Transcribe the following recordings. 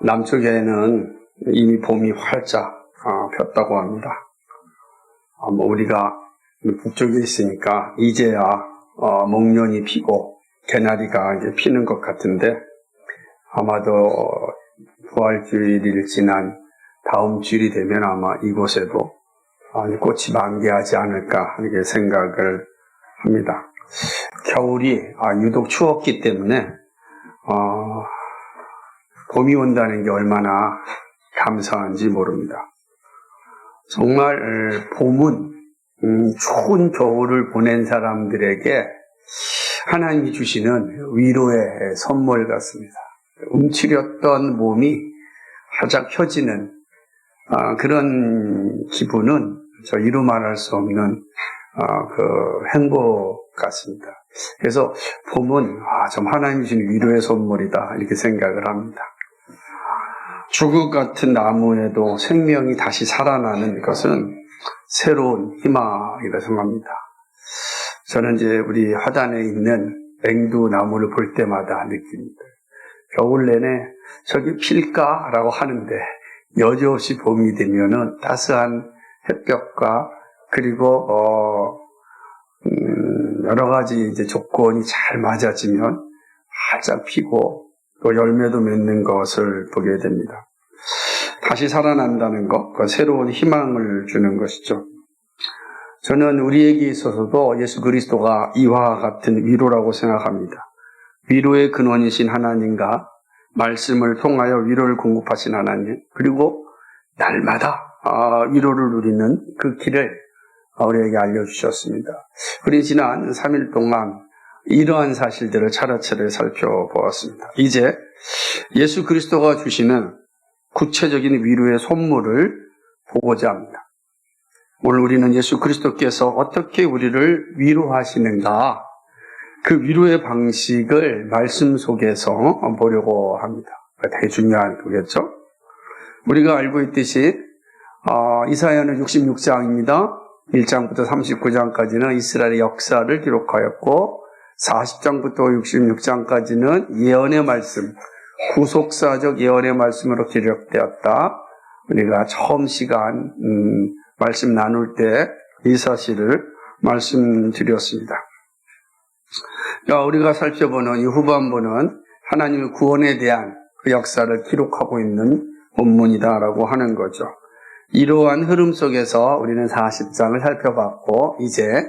남쪽에는 이미 봄이 활짝 폈다고 합니다. 우리가 북쪽에 있으니까 이제야 목련이 피고 개나리가 이제 피는 것 같은데, 아마도 부활주일을 지난 다음 주일이 되면 아마 이곳에도 꽃이 만개하지 않을까 이렇게 생각을 합니다. 겨울이 유독 추웠기 때문에 봄이 온다는 게 얼마나 감사한지 모릅니다. 정말 봄은 추운 겨울을 보낸 사람들에게 하나님이 주시는 위로의 선물 같습니다. 움츠렸던 몸이 활짝 펴지는 그런 기분은 이루 말할 수 없는 그 행복 같습니다. 그래서 봄은 좀 하나님이 주신 위로의 선물이다 이렇게 생각을 합니다. 죽을 같은 나무에도 생명이 다시 살아나는 것은 새로운 희망이라고 생각합니다. 저는 이제 우리 화단에 있는 앵두나무를 볼 때마다 느낍니다. 겨울 내내 저기 필까라고 하는데 여지없이 봄이 되면은 따스한 햇볕과 그리고 여러 가지 이제 조건이 잘 맞아지면 활짝 피고 또 열매도 맺는 것을 보게 됩니다. 다시 살아난다는 것, 그 새로운 희망을 주는 것이죠. 저는 우리에게 있어서도 예수 그리스도가 이와 같은 위로라고 생각합니다. 위로의 근원이신 하나님과 말씀을 통하여 위로를 공급하신 하나님, 그리고 날마다 위로를 누리는 그 길을 우리에게 알려주셨습니다. 우리 지난 3일 동안 이러한 사실들을 차례차례 살펴보았습니다. 이제 예수 그리스도가 주시는 구체적인 위로의 선물을 보고자 합니다. 오늘 우리는 예수 그리스도께서 어떻게 우리를 위로하시는가, 그 위로의 방식을 말씀 속에서 보려고 합니다. 되게 중요한 거겠죠? 우리가 알고 있듯이 이사야는 66장입니다. 1장부터 39장까지는 이스라엘의 역사를 기록하였고 40장부터 66장까지는 예언의 말씀, 구속사적 예언의 말씀으로 기록되었다. 우리가 처음 시간 말씀 나눌 때 이 사실을 말씀드렸습니다. 우리가 살펴보는 이 후반부는 하나님의 구원에 대한 그 역사를 기록하고 있는 본문이다라고 하는 거죠. 이러한 흐름 속에서 우리는 40장을 살펴봤고 이제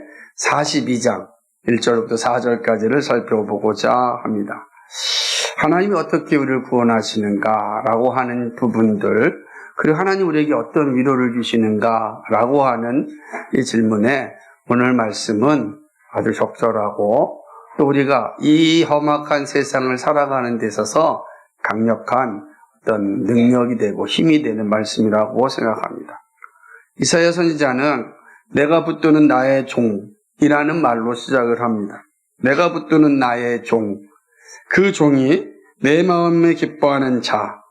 42장 1절부터 4절까지를 살펴보고자 합니다. 하나님이 어떻게 우리를 구원하시는가라고 하는 부분들, 그리고 하나님 우리에게 어떤 위로를 주시는가라고 하는 이 질문에 오늘 말씀은 아주 적절하고 또 우리가 이 험악한 세상을 살아가는 데 있어서 강력한 어떤 능력이 되고 힘이 되는 말씀이라고 생각합니다. 이사야 선지자는 내가 붙드는 나의 종이라는 말로 시작을 합니다. 내가 붙드는 나의 종, 그 종이 내 마음에 기뻐하는 자,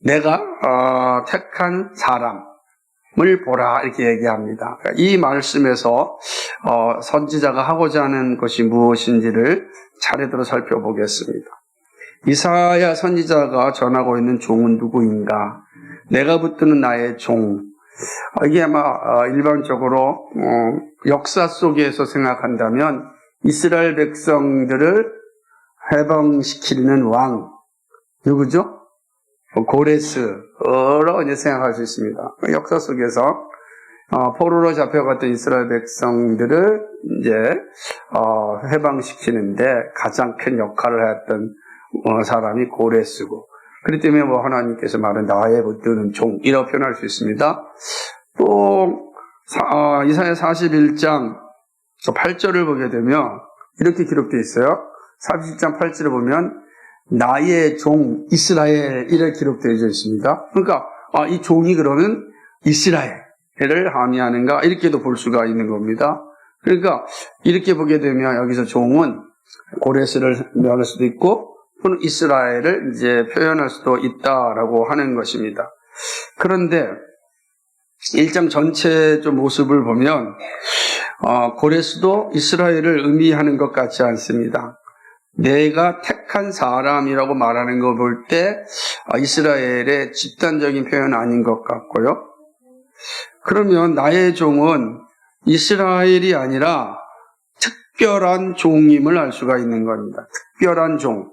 내가 택한 사람을 보라 이렇게 얘기합니다. 이 말씀에서 선지자가 하고자 하는 것이 무엇인지를 차례대로 살펴보겠습니다. 이사야 선지자가 전하고 있는 종은 누구인가? 내가 붙드는 나의 종. 이게 아마 일반적으로 역사 속에서 생각한다면 이스라엘 백성들을 해방시키는 왕, 누구죠? 고레스로 이제 생각할 수 있습니다. 역사 속에서 포로로 잡혀갔던 이스라엘 백성들을 이제 해방시키는데 가장 큰 역할을 했던 사람이 고레스고, 그렇기 때문에 하나님께서 말은 나의 붙드는 종 이라고 표현할 수 있습니다. 또 이사야 41장 8절을 보게 되면 이렇게 기록되어 있어요. 41장 8절을 보면 나의 종 이스라엘 이렇게 기록되어 있습니다. 그러니까 이 종이 그러면 이스라엘을 함의하는가 이렇게도 볼 수가 있는 겁니다. 그러니까 이렇게 보게 되면 여기서 종은 고레스를 표현할 수도 있고 또는 이스라엘을 이제 표현할 수도 있다라고 하는 것입니다. 그런데 1장 전체 좀 모습을 보면 고레스도 이스라엘을 의미하는 것 같지 않습니다. 내가 택한 사람이라고 말하는 거 볼 때 이스라엘의 집단적인 표현은 아닌 것 같고요. 그러면 나의 종은 이스라엘이 아니라 특별한 종임을 알 수가 있는 겁니다. 특별한 종.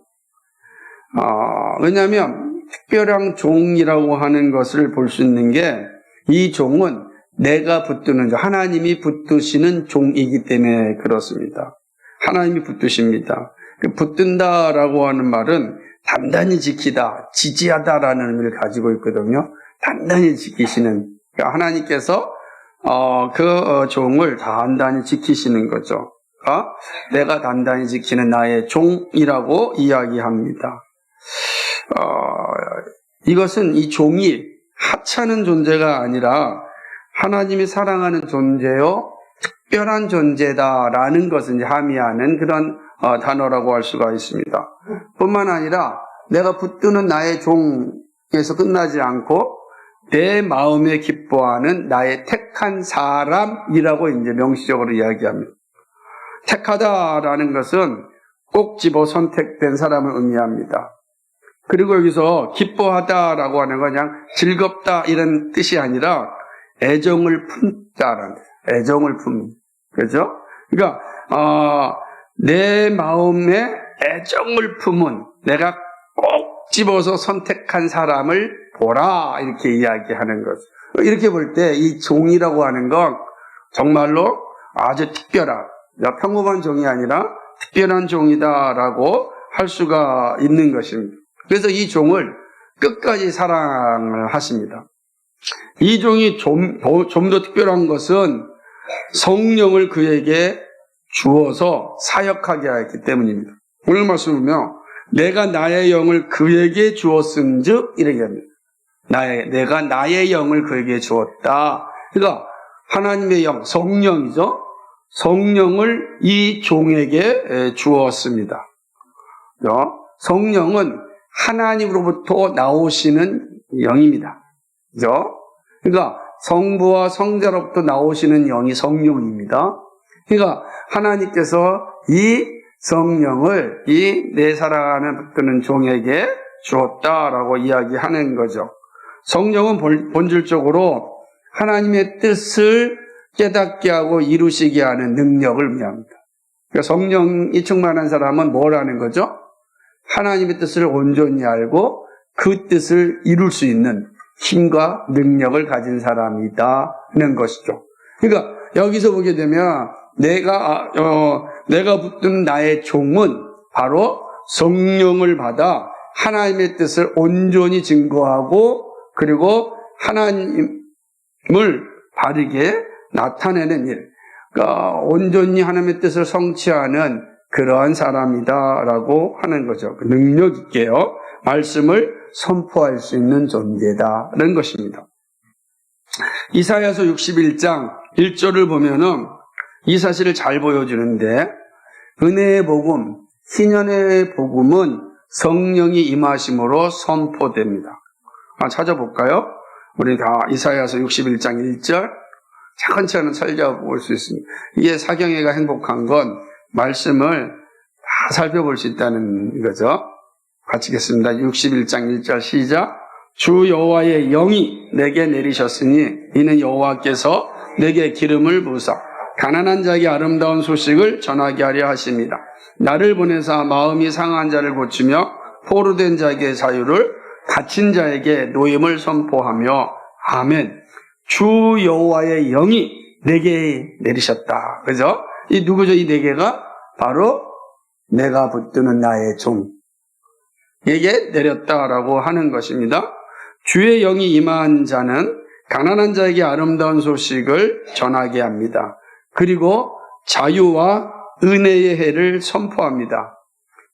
왜냐하면 특별한 종이라고 하는 것을 볼 수 있는 게 이 종은 내가 붙드는 종, 하나님이 붙드시는 종이기 때문에 그렇습니다. 하나님이 붙드십니다. 붙든다라고 하는 말은 단단히 지키다, 지지하다라는 의미를 가지고 있거든요. 단단히 지키시는, 그러니까 하나님께서 그 종을 단단히 지키시는 거죠. 내가 단단히 지키는 나의 종이라고 이야기합니다. 이것은 이 종이 하찮은 존재가 아니라 하나님이 사랑하는 존재요, 특별한 존재다라는 것을 이제 함의하는 그런 단어라고 할 수가 있습니다. 뿐만 아니라 내가 붙드는 나의 종에서 끝나지 않고 내 마음에 기뻐하는 나의 택한 사람이라고 이제 명시적으로 이야기합니다. 택하다라는 것은 꼭 집어 선택된 사람을 의미합니다. 그리고 여기서 기뻐하다라고 하는 건 그냥 즐겁다 이런 뜻이 아니라 애정을 품다라는 거예요. 애정을 품는. 그죠? 그러니까 내 마음에 애정을 품은, 내가 꼭 집어서 선택한 사람을 보라 이렇게 이야기하는 거죠. 이렇게 볼 때 이 종이라고 하는 건 정말로 아주 특별한, 평범한 종이 아니라 특별한 종이다라고 할 수가 있는 것입니다. 그래서 이 종을 끝까지 사랑을 하십니다. 이 종이 좀 더 특별한 것은 성령을 그에게 주어서 사역하게 하였기 때문입니다. 오늘 말씀을 보면 내가 나의 영을 그에게 주었은즉 이렇게 합니다. 내가 나의 영을 그에게 주었다. 그러니까 하나님의 영, 성령이죠. 성령을 이 종에게 주었습니다. 성령은 하나님으로부터 나오시는 영입니다. 그죠? 그러니까 성부와 성자로부터 나오시는 영이 성령입니다. 그러니까 하나님께서 이 성령을 이 내 사랑하는 붙드는 종에게 주었다라고 이야기하는 거죠. 성령은 본질적으로 하나님의 뜻을 깨닫게 하고 이루시게 하는 능력을 의미합니다. 그러니까 성령이 충만한 사람은 뭘 하는 거죠? 하나님의 뜻을 온전히 알고 그 뜻을 이룰 수 있는 힘과 능력을 가진 사람이다는 것이죠. 그러니까 여기서 보게 되면 내가 붙든 나의 종은 바로 성령을 받아 하나님의 뜻을 온전히 증거하고 그리고 하나님을 바르게 나타내는 일, 그러니까 온전히 하나님의 뜻을 성취하는 그러한 사람이다라고 하는 거죠. 능력 있게요, 말씀을 선포할 수 있는 존재다라는 것입니다. 이사야서 61장 1절을 보면은 이 사실을 잘 보여주는데, 은혜의 복음, 희년의 복음은 성령이 임하심으로 선포됩니다. 찾아볼까요? 우리 다 이사야서 61장 1절 차근차근 살펴볼 수 있습니다. 이게 사경회가 행복한 건 말씀을 다 살펴볼 수 있다는 거죠. 같이 읽겠습니다. 61장 1절 시작. 주 여호와의 영이 내게 내리셨으니 이는 여호와께서 내게 기름을 부으사 가난한 자에게 아름다운 소식을 전하게 하려 하십니다. 나를 보내사 마음이 상한 자를 고치며 포로된 자에게 자유를, 갇힌 자에게 노임을 선포하며. 아멘. 주 여호와의 영이 내게 내리셨다. 그죠? 이 누구죠? 이 네 개가 바로 내가 붙드는 나의 종에게 내렸다라고 하는 것입니다. 주의 영이 임한 자는 가난한 자에게 아름다운 소식을 전하게 합니다. 그리고 자유와 은혜의 해를 선포합니다.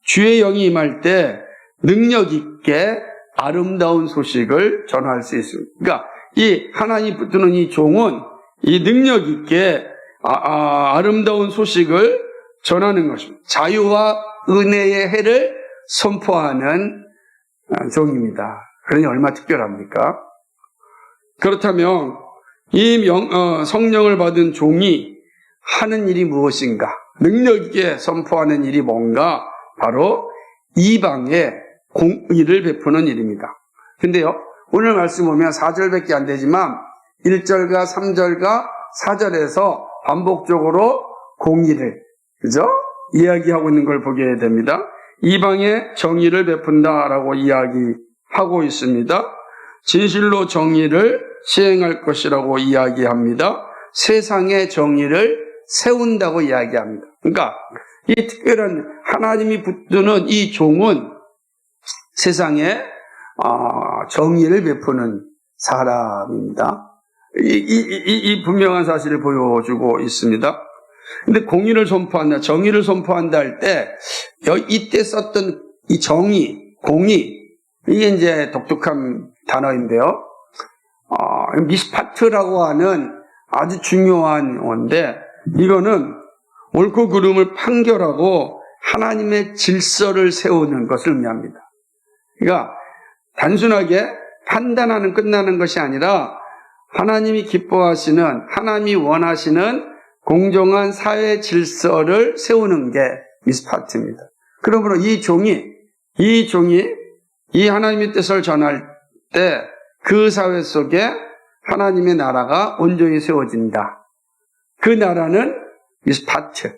주의 영이 임할 때 능력 있게 아름다운 소식을 전할 수 있습니다. 그러니까 이 하나님 붙드는 이 종은 이 능력 있게 아름다운 소식을 전하는 것입니다. 자유와 은혜의 해를 선포하는 종입니다. 그러니 얼마나 특별합니까? 그렇다면 이 성령을 받은 종이 하는 일이 무엇인가? 능력 있게 선포하는 일이 뭔가? 바로 이방에 공의를 베푸는 일입니다. 근데요, 오늘 말씀 보면 4절밖에 안 되지만 1절과 3절과 4절에서 반복적으로 공의를, 그죠? 이야기하고 있는 걸 보게 됩니다. 이방에 정의를 베푼다라고 이야기하고 있습니다. 진실로 정의를 시행할 것이라고 이야기합니다. 세상의 정의를 세운다고 이야기합니다. 그러니까 이 특별한 하나님이 붙드는 이 종은 세상에 정의를 베푸는 사람입니다. 이 분명한 사실을 보여주고 있습니다. 근데 공의를 선포한다, 정의를 선포한다 할 때, 이때 썼던 이 정의, 공의, 이게 이제 독특한 단어인데요. 미스파트라고 하는 아주 중요한 건데, 이거는 옳고 그름을 판결하고 하나님의 질서를 세우는 것을 의미합니다. 그러니까 단순하게 판단하는 끝나는 것이 아니라 하나님이 기뻐하시는, 하나님이 원하시는 공정한 사회 질서를 세우는 게 미스파트입니다. 그러므로 이 종이 이 하나님의 뜻을 전할 때 그 사회 속에 하나님의 나라가 온전히 세워진다. 그 나라는 미스파트,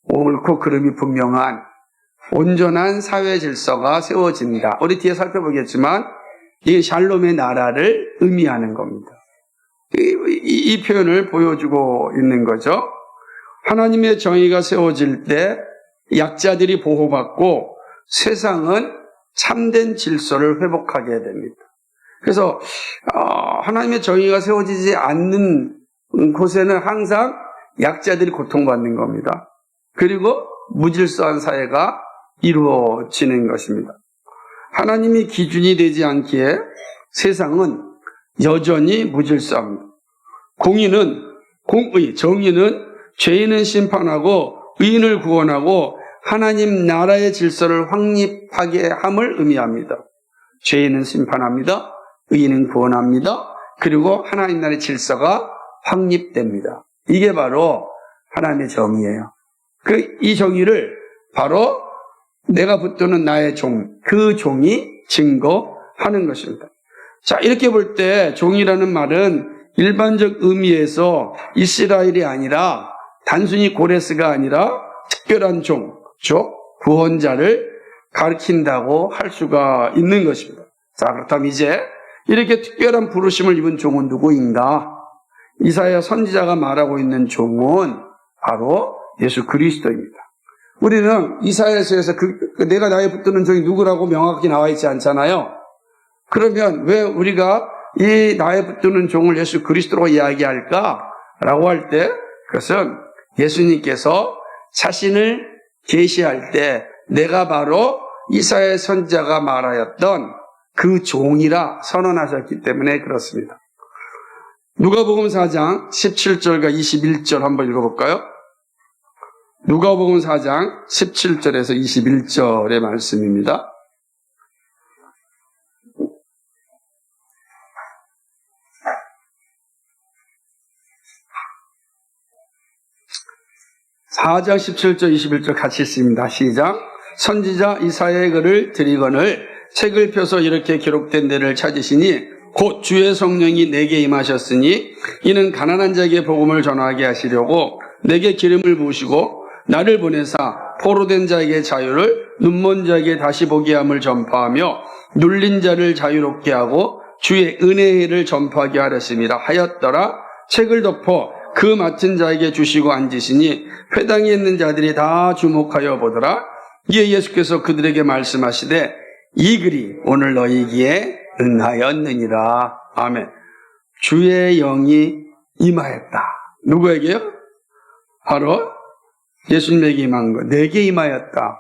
옳고 그름이 분명한 온전한 사회 질서가 세워진다. 우리 뒤에 살펴보겠지만 이게 샬롬의 나라를 의미하는 겁니다. 이 표현을 보여주고 있는 거죠. 하나님의 정의가 세워질 때 약자들이 보호받고 세상은 참된 질서를 회복하게 됩니다. 그래서 하나님의 정의가 세워지지 않는 곳에는 항상 약자들이 고통받는 겁니다. 그리고 무질서한 사회가 이루어지는 것입니다. 하나님이 기준이 되지 않기에 세상은 여전히 무질서합니다. 정의는 죄인은 심판하고 의인을 구원하고 하나님 나라의 질서를 확립하게 함을 의미합니다. 죄인은 심판합니다. 의인은 구원합니다. 그리고 하나님 나라의 질서가 확립됩니다. 이게 바로 하나님의 정의예요. 이 정의를 바로 내가 붙드는 나의 종, 그 종이 증거하는 것입니다. 자, 이렇게 볼 때 종이라는 말은 일반적 의미에서 이스라엘이 아니라 단순히 고레스가 아니라 특별한 종, 즉 구원자를 가리킨다고 할 수가 있는 것입니다. 자, 그렇다면 이제 이렇게 특별한 부르심을 입은 종은 누구인가? 이사야 선지자가 말하고 있는 종은 바로 예수 그리스도입니다. 우리는 이사야서에서 내가 나에 붙드는 종이 누구라고 명확히 나와 있지 않잖아요. 그러면 왜 우리가 이 나에 붙드는 종을 예수 그리스도로 이야기할까라고 할 때 그것은 예수님께서 자신을 계시할 때 내가 바로 이사야 선지자가 말하였던 그 종이라 선언하셨기 때문에 그렇습니다. 누가복음 4장 17절과 21절 한번 읽어볼까요? 누가복음 4장 17절에서 21절의 말씀입니다. (4장) 17절 21절 같이 읽습니다. 시작. 선지자 이사야의 글을 드리거늘 책을 펴서 이렇게 기록된 데를 찾으시니 곧 주의 성령이 내게 임하셨으니 이는 가난한 자에게 복음을 전하게 하시려고 내게 기름을 부으시고 나를 보내사 포로된 자에게 자유를, 눈먼 자에게 다시 보게 함을 전파하며 눌린 자를 자유롭게 하고 주의 은혜를 전파하게 하렸습니다 하였더라. 책을 덮어 그 맡은 자에게 주시고 앉으시니 회당에 있는 자들이 다 주목하여 보더라. 이에 예수께서 그들에게 말씀하시되 이 글이 오늘 너희에게 응하였느니라. 아멘. 주의 영이 임하였다. 누구에게요? 바로 예수님에게 임한 것. 내게 임하였다.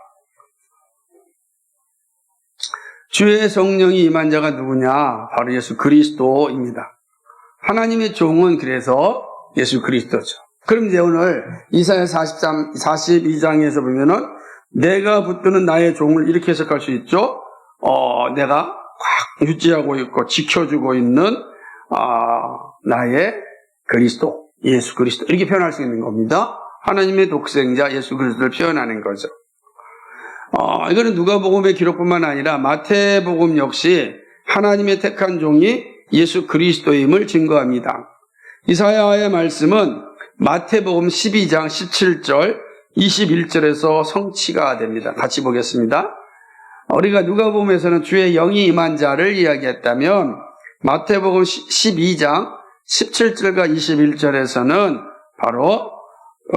주의 성령이 임한 자가 누구냐? 바로 예수 그리스도입니다. 하나님의 종은 그래서 예수 그리스도죠. 그럼 이제 오늘 이사야 42장에서 보면은 내가 붙드는 나의 종을 이렇게 해석할 수 있죠. 내가 확 유지하고 있고 지켜주고 있는 나의 그리스도, 예수 그리스도 이렇게 표현할 수 있는 겁니다. 하나님의 독생자 예수 그리스도를 표현하는 거죠. 이거는 누가복음의 기록뿐만 아니라 마태복음 역시 하나님의 택한 종이 예수 그리스도임을 증거합니다. 이사야의 말씀은 마태복음 12장 17절, 21절에서 성취가 됩니다. 같이 보겠습니다. 우리가 누가복음에서는 주의 영이 임한 자를 이야기했다면 마태복음 12장 17절과 21절에서는 바로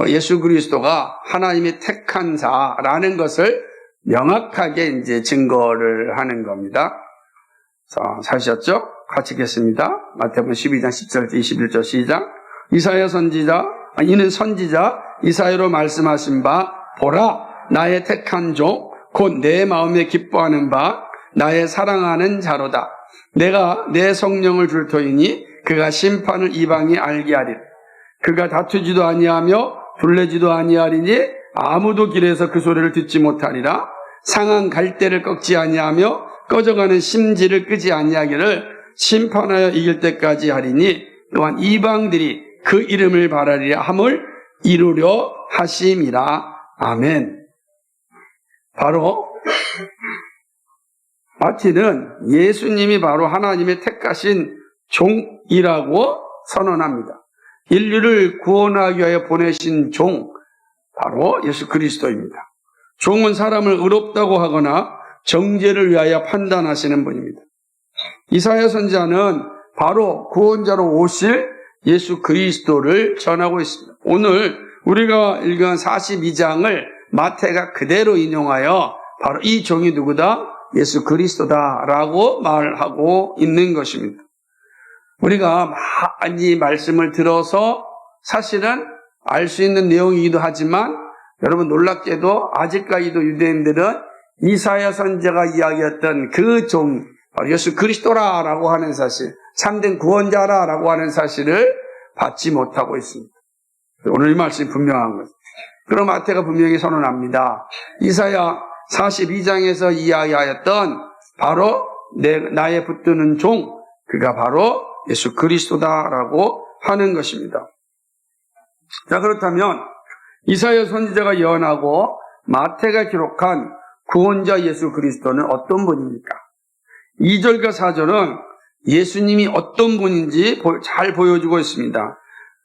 예수 그리스도가 하나님의 택한 자라는 것을 명확하게 이제 증거를 하는 겁니다. 자, 사셨죠? 같이 읽겠습니다. 마태복음 12장 10절 21절 시작. 이는 선지자 이사야로 말씀하신 바 보라 나의 택한 종 곧 내 마음에 기뻐하는 바 나의 사랑하는 자로다. 내가 내 성령을 줄 터이니 그가 심판을 이방에 알게 하리라. 그가 다투지도 아니하며 둘레지도 아니하리니 아무도 길에서 그 소리를 듣지 못하리라. 상한 갈대를 꺾지 아니하며 꺼져가는 심지를 끄지 아니하기를 심판하여 이길 때까지 하리니 또한 이방들이 그 이름을 바라리라 함을 이루려 하심이라. 아멘. 바로 마태는 예수님이 바로 하나님의 택하신 종이라고 선언합니다. 인류를 구원하기 위하여 보내신 종, 바로 예수 그리스도입니다. 종은 사람을 의롭다고 하거나 정죄를 위하여 판단하시는 분입니다. 이사야 선지자는 바로 구원자로 오실 예수 그리스도를 전하고 있습니다. 오늘 우리가 읽은 42장을 마태가 그대로 인용하여 바로 이 종이 누구다? 예수 그리스도다라고 말하고 있는 것입니다. 우리가 많이 말씀을 들어서 사실은 알 수 있는 내용이기도 하지만 여러분 놀랍게도 아직까지도 유대인들은 이사야 선지자가 이야기했던 그 종, 바로 예수 그리스도라라고 하는 사실, 참된 구원자라라고 하는 사실을 받지 못하고 있습니다. 오늘 이 말씀이 분명한 거죠. 그럼 마태가 분명히 선언합니다. 이사야 42장에서 이야기하였던 바로 나의 붙드는 종, 그가 바로 예수 그리스도다라고 하는 것입니다. 자, 그렇다면 이사야 선지자가 예언하고 마태가 기록한 구원자 예수 그리스도는 어떤 분입니까? 2절과 4절은 예수님이 어떤 분인지 잘 보여주고 있습니다.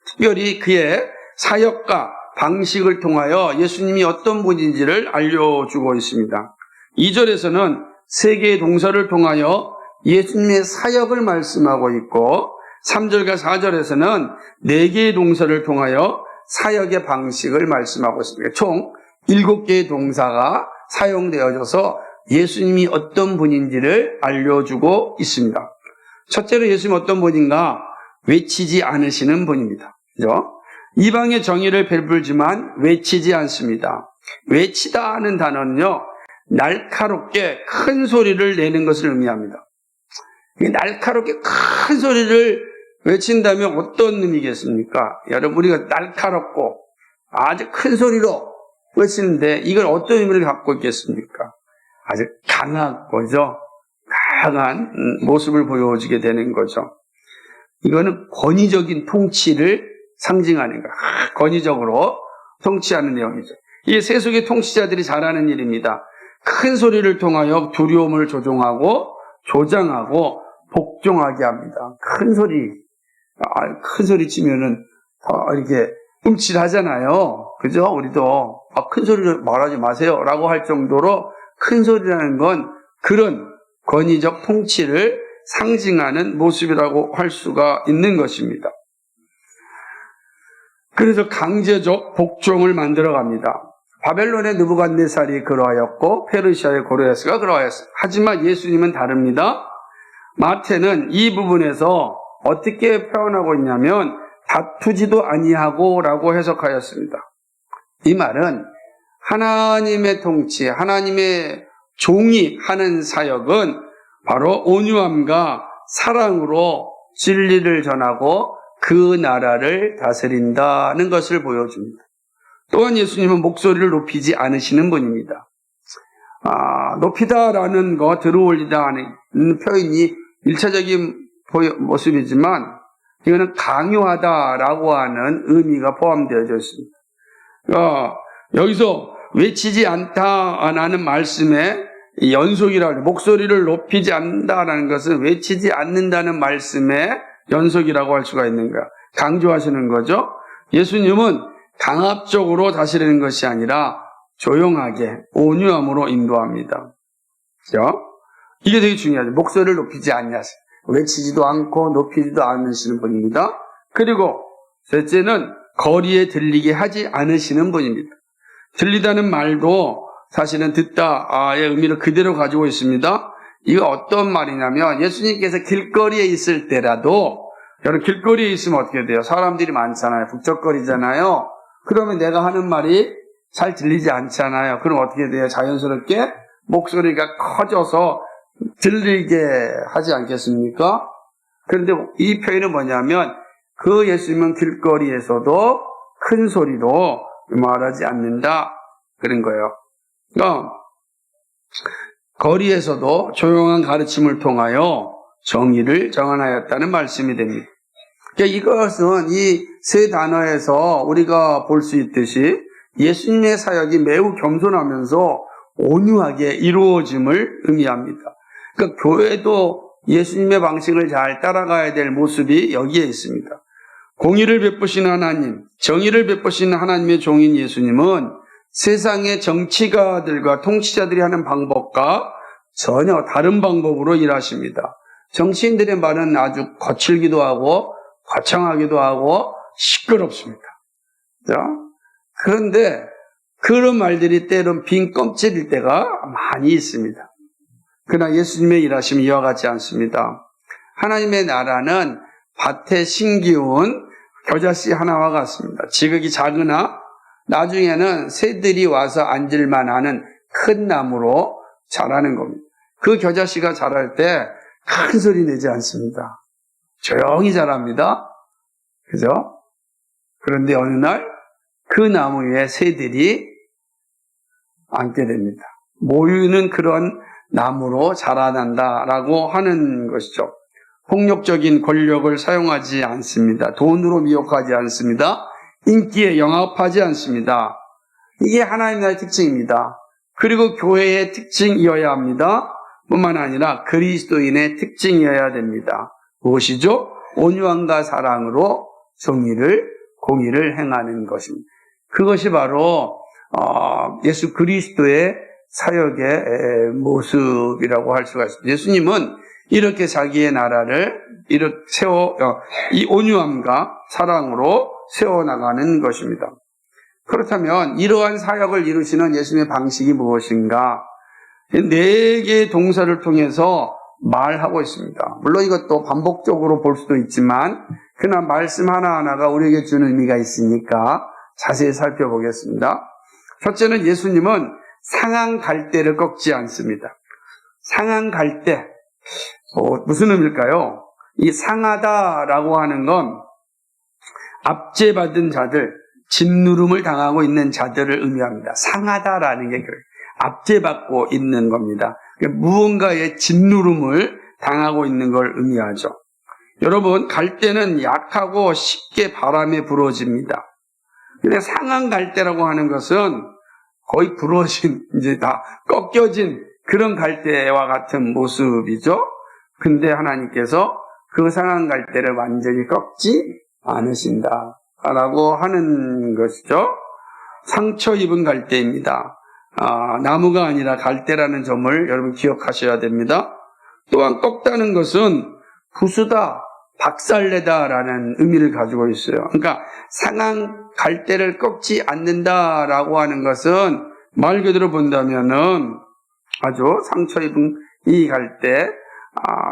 특별히 그의 사역과 방식을 통하여 예수님이 어떤 분인지를 알려주고 있습니다. 2절에서는 세 개의 동사를 통하여 예수님의 사역을 말씀하고 있고 3절과 4절에서는 네 개의 동사를 통하여 사역의 방식을 말씀하고 있습니다. 총 7개의 동사가 사용되어져서 예수님이 어떤 분인지를 알려주고 있습니다. 첫째로 예수님이 어떤 분인가? 외치지 않으시는 분입니다. 그죠? 이방의 정의를 베풀지만 외치지 않습니다. 외치다 하는 단어는요, 날카롭게 큰 소리를 내는 것을 의미합니다. 날카롭게 큰 소리를 외친다면 어떤 의미겠습니까? 여러분, 우리가 날카롭고 아주 큰 소리로 외치는데 이걸 어떤 의미를 갖고 있겠습니까? 아주 강하고죠. 강한 모습을 보여주게 되는 거죠. 이거는 권위적인 통치를 상징하는 거예요. 권위적으로 통치하는 내용이죠. 이 세속의 통치자들이 잘하는 일입니다. 큰 소리를 통하여 두려움을 조종하고 조장하고 복종하게 합니다. 큰 소리 치면은 이렇게 움찔하잖아요. 그죠? 우리도 큰 소리를 말하지 마세요 라고 할 정도로 큰 소리라는 건 그런 권위적 통치를 상징하는 모습이라고 할 수가 있는 것입니다. 그래서 강제적 복종을 만들어 갑니다. 바벨론의 느부갓네살이 그러하였고 페르시아의 고레스가 그러하였어요. 하지만 예수님은 다릅니다. 마태는 이 부분에서 어떻게 표현하고 있냐면 다투지도 아니하고 라고 해석하였습니다. 이 말은 하나님의 통치, 하나님의 종이 하는 사역은 바로 온유함과 사랑으로 진리를 전하고 그 나라를 다스린다는 것을 보여줍니다. 또한 예수님은 목소리를 높이지 않으시는 분입니다. 높이다라는 거, 들어올리다 하는 표현이 1차적인 모습이지만 이거는 강요하다라고 하는 의미가 포함되어져 있습니다. 여기서 외치지 않다라는 말씀에 연속이라고, 목소리를 높이지 않는다라는 것은 외치지 않는다는 말씀의 연속이라고 할 수가 있는 거야. 강조하시는 거죠. 예수님은 강압적으로 다스리는 것이 아니라 조용하게 온유함으로 인도합니다. 그죠? 이게 되게 중요하죠. 목소리를 높이지 않냐세요. 외치지도 않고 높이지도 않으시는 분입니다. 그리고 셋째는 거리에 들리게 하지 않으시는 분입니다. 들리다는 말도 사실은 듣다의 의미를 그대로 가지고 있습니다. 이거 어떤 말이냐면 예수님께서 길거리에 있을 때라도, 여러분 길거리에 있으면 어떻게 돼요? 사람들이 많잖아요. 북적거리잖아요. 그러면 내가 하는 말이 잘 들리지 않잖아요. 그럼 어떻게 돼요? 자연스럽게 목소리가 커져서 들리게 하지 않겠습니까? 그런데 이 표현은 뭐냐면 그 예수님은 길거리에서도 큰 소리로 말하지 않는다 그런 거예요. 그러니까 거리에서도 조용한 가르침을 통하여 정의를 정언하였다는 말씀이 됩니다. 그러니까 이것은 이 세 단어에서 우리가 볼 수 있듯이 예수님의 사역이 매우 겸손하면서 온유하게 이루어짐을 의미합니다. 그러니까 교회도 예수님의 방식을 잘 따라가야 될 모습이 여기에 있습니다. 공의를 베푸시는 하나님, 정의를 베푸시는 하나님의 종인 예수님은 세상의 정치가들과 통치자들이 하는 방법과 전혀 다른 방법으로 일하십니다. 정치인들의 말은 아주 거칠기도 하고 거창하기도 하고 시끄럽습니다. 그런데 그런 말들이 때론 빈 껍질일 때가 많이 있습니다. 그러나 예수님의 일하심이 이와 같지 않습니다. 하나님의 나라는 밭에 심기운 겨자씨 하나와 같습니다. 지극히 작으나 나중에는 새들이 와서 앉을만 하는 큰 나무로 자라는 겁니다. 그 겨자씨가 자랄 때 큰 소리 내지 않습니다. 조용히 자랍니다. 그죠? 그런데 어느 날 그 나무에 새들이 앉게 됩니다. 모이는 그런 나무로 자라난다라고 하는 것이죠. 폭력적인 권력을 사용하지 않습니다. 돈으로 미혹하지 않습니다. 인기에 영합하지 않습니다. 이게 하나님 나라의 특징입니다. 그리고 교회의 특징이어야 합니다. 뿐만 아니라 그리스도인의 특징이어야 됩니다. 무엇이죠? 온유함과 사랑으로 공의를 행하는 것입니다. 그것이 바로 예수 그리스도의 사역의 모습이라고 할 수가 있습니다. 예수님은 이렇게 자기의 나라를 이렇게 이 온유함과 사랑으로 세워나가는 것입니다. 그렇다면 이러한 사역을 이루시는 예수님의 방식이 무엇인가? 4개의 동사를 통해서 말하고 있습니다. 물론 이것도 반복적으로 볼 수도 있지만 그러나 말씀 하나하나가 우리에게 주는 의미가 있으니까 자세히 살펴보겠습니다. 첫째는 예수님은 상한 갈대를 꺾지 않습니다. 상한 갈대, 무슨 의미일까요? 이 상하다라고 하는 건 압제받은 자들, 짓누름을 당하고 있는 자들을 의미합니다. 상하다라는 게 그래요. 압제받고 있는 겁니다. 그러니까 무언가의 짓누름을 당하고 있는 걸 의미하죠. 여러분, 갈대는 약하고 쉽게 바람에 부러집니다. 근데 상한 갈대라고 하는 것은 거의 부러진, 이제 다 꺾여진 그런 갈대와 같은 모습이죠. 근데 하나님께서 그 상한 갈대를 완전히 꺾지 않으신다라고 하는 것이죠. 상처 입은 갈대입니다. 나무가 아니라 갈대라는 점을 여러분 기억하셔야 됩니다. 또한 꺾다는 것은 부수다, 박살내다라는 의미를 가지고 있어요. 그러니까 상한 갈대를 꺾지 않는다라고 하는 것은 말 그대로 본다면은 아주 상처 입은 이 갈대,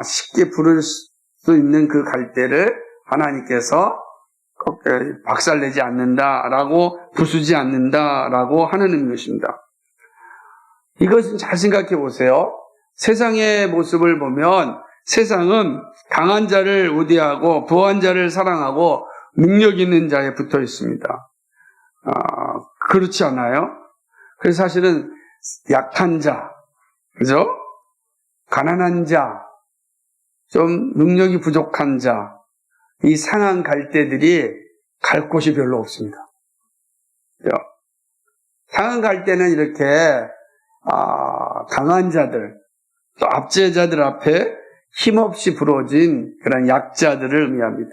쉽게 부를 수 있는 그 갈대를 하나님께서 박살내지 않는다라고, 부수지 않는다라고 하는 의미입니다. 이것은 잘 생각해 보세요. 세상의 모습을 보면 세상은 강한 자를 우대하고 부한 자를 사랑하고 능력 있는 자에 붙어 있습니다. 그렇지 않아요? 그래서 사실은 약한 자, 그죠? 가난한 자, 좀 능력이 부족한 자, 이 상한 갈대들이 갈 곳이 별로 없습니다. 상한 갈 때는 이렇게 강한 자들, 또 압제자들 앞에 힘없이 부러진 그런 약자들을 의미합니다.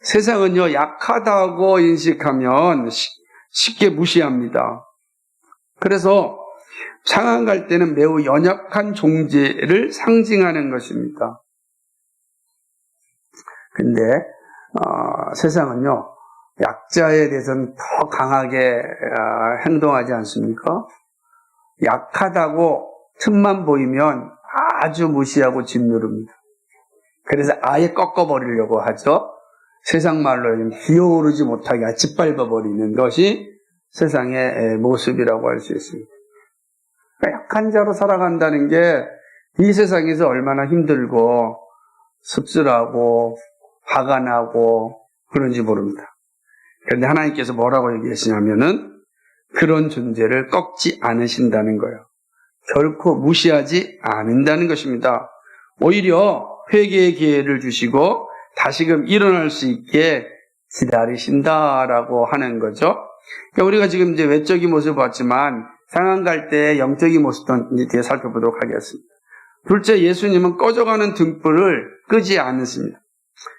세상은요, 약하다고 인식하면 쉽게 무시합니다. 그래서 상한 갈 때는 매우 연약한 존재를 상징하는 것입니다. 근데 세상은요, 약자에 대해서는 더 강하게 행동하지 않습니까? 약하다고 틈만 보이면 아주 무시하고 짓누릅니다. 그래서 아예 꺾어버리려고 하죠. 세상 말로 기어오르지 못하게 짓밟아버리는 것이 세상의 모습이라고 할 수 있습니다. 그러니까 약한 자로 살아간다는 게 이 세상에서 얼마나 힘들고 씁쓸하고 화가 나고 그런지 모릅니다. 그런데 하나님께서 뭐라고 얘기하시냐면은 그런 존재를 꺾지 않으신다는 거예요. 결코 무시하지 않는다는 것입니다. 오히려 회개의 기회를 주시고 다시금 일어날 수 있게 기다리신다라고 하는 거죠. 그러니까 우리가 지금 이제 외적인 모습을 봤지만 상한 갈 때 영적인 모습도 이제 뒤에 살펴보도록 하겠습니다. 둘째, 예수님은 꺼져가는 등불을 끄지 않으십니다.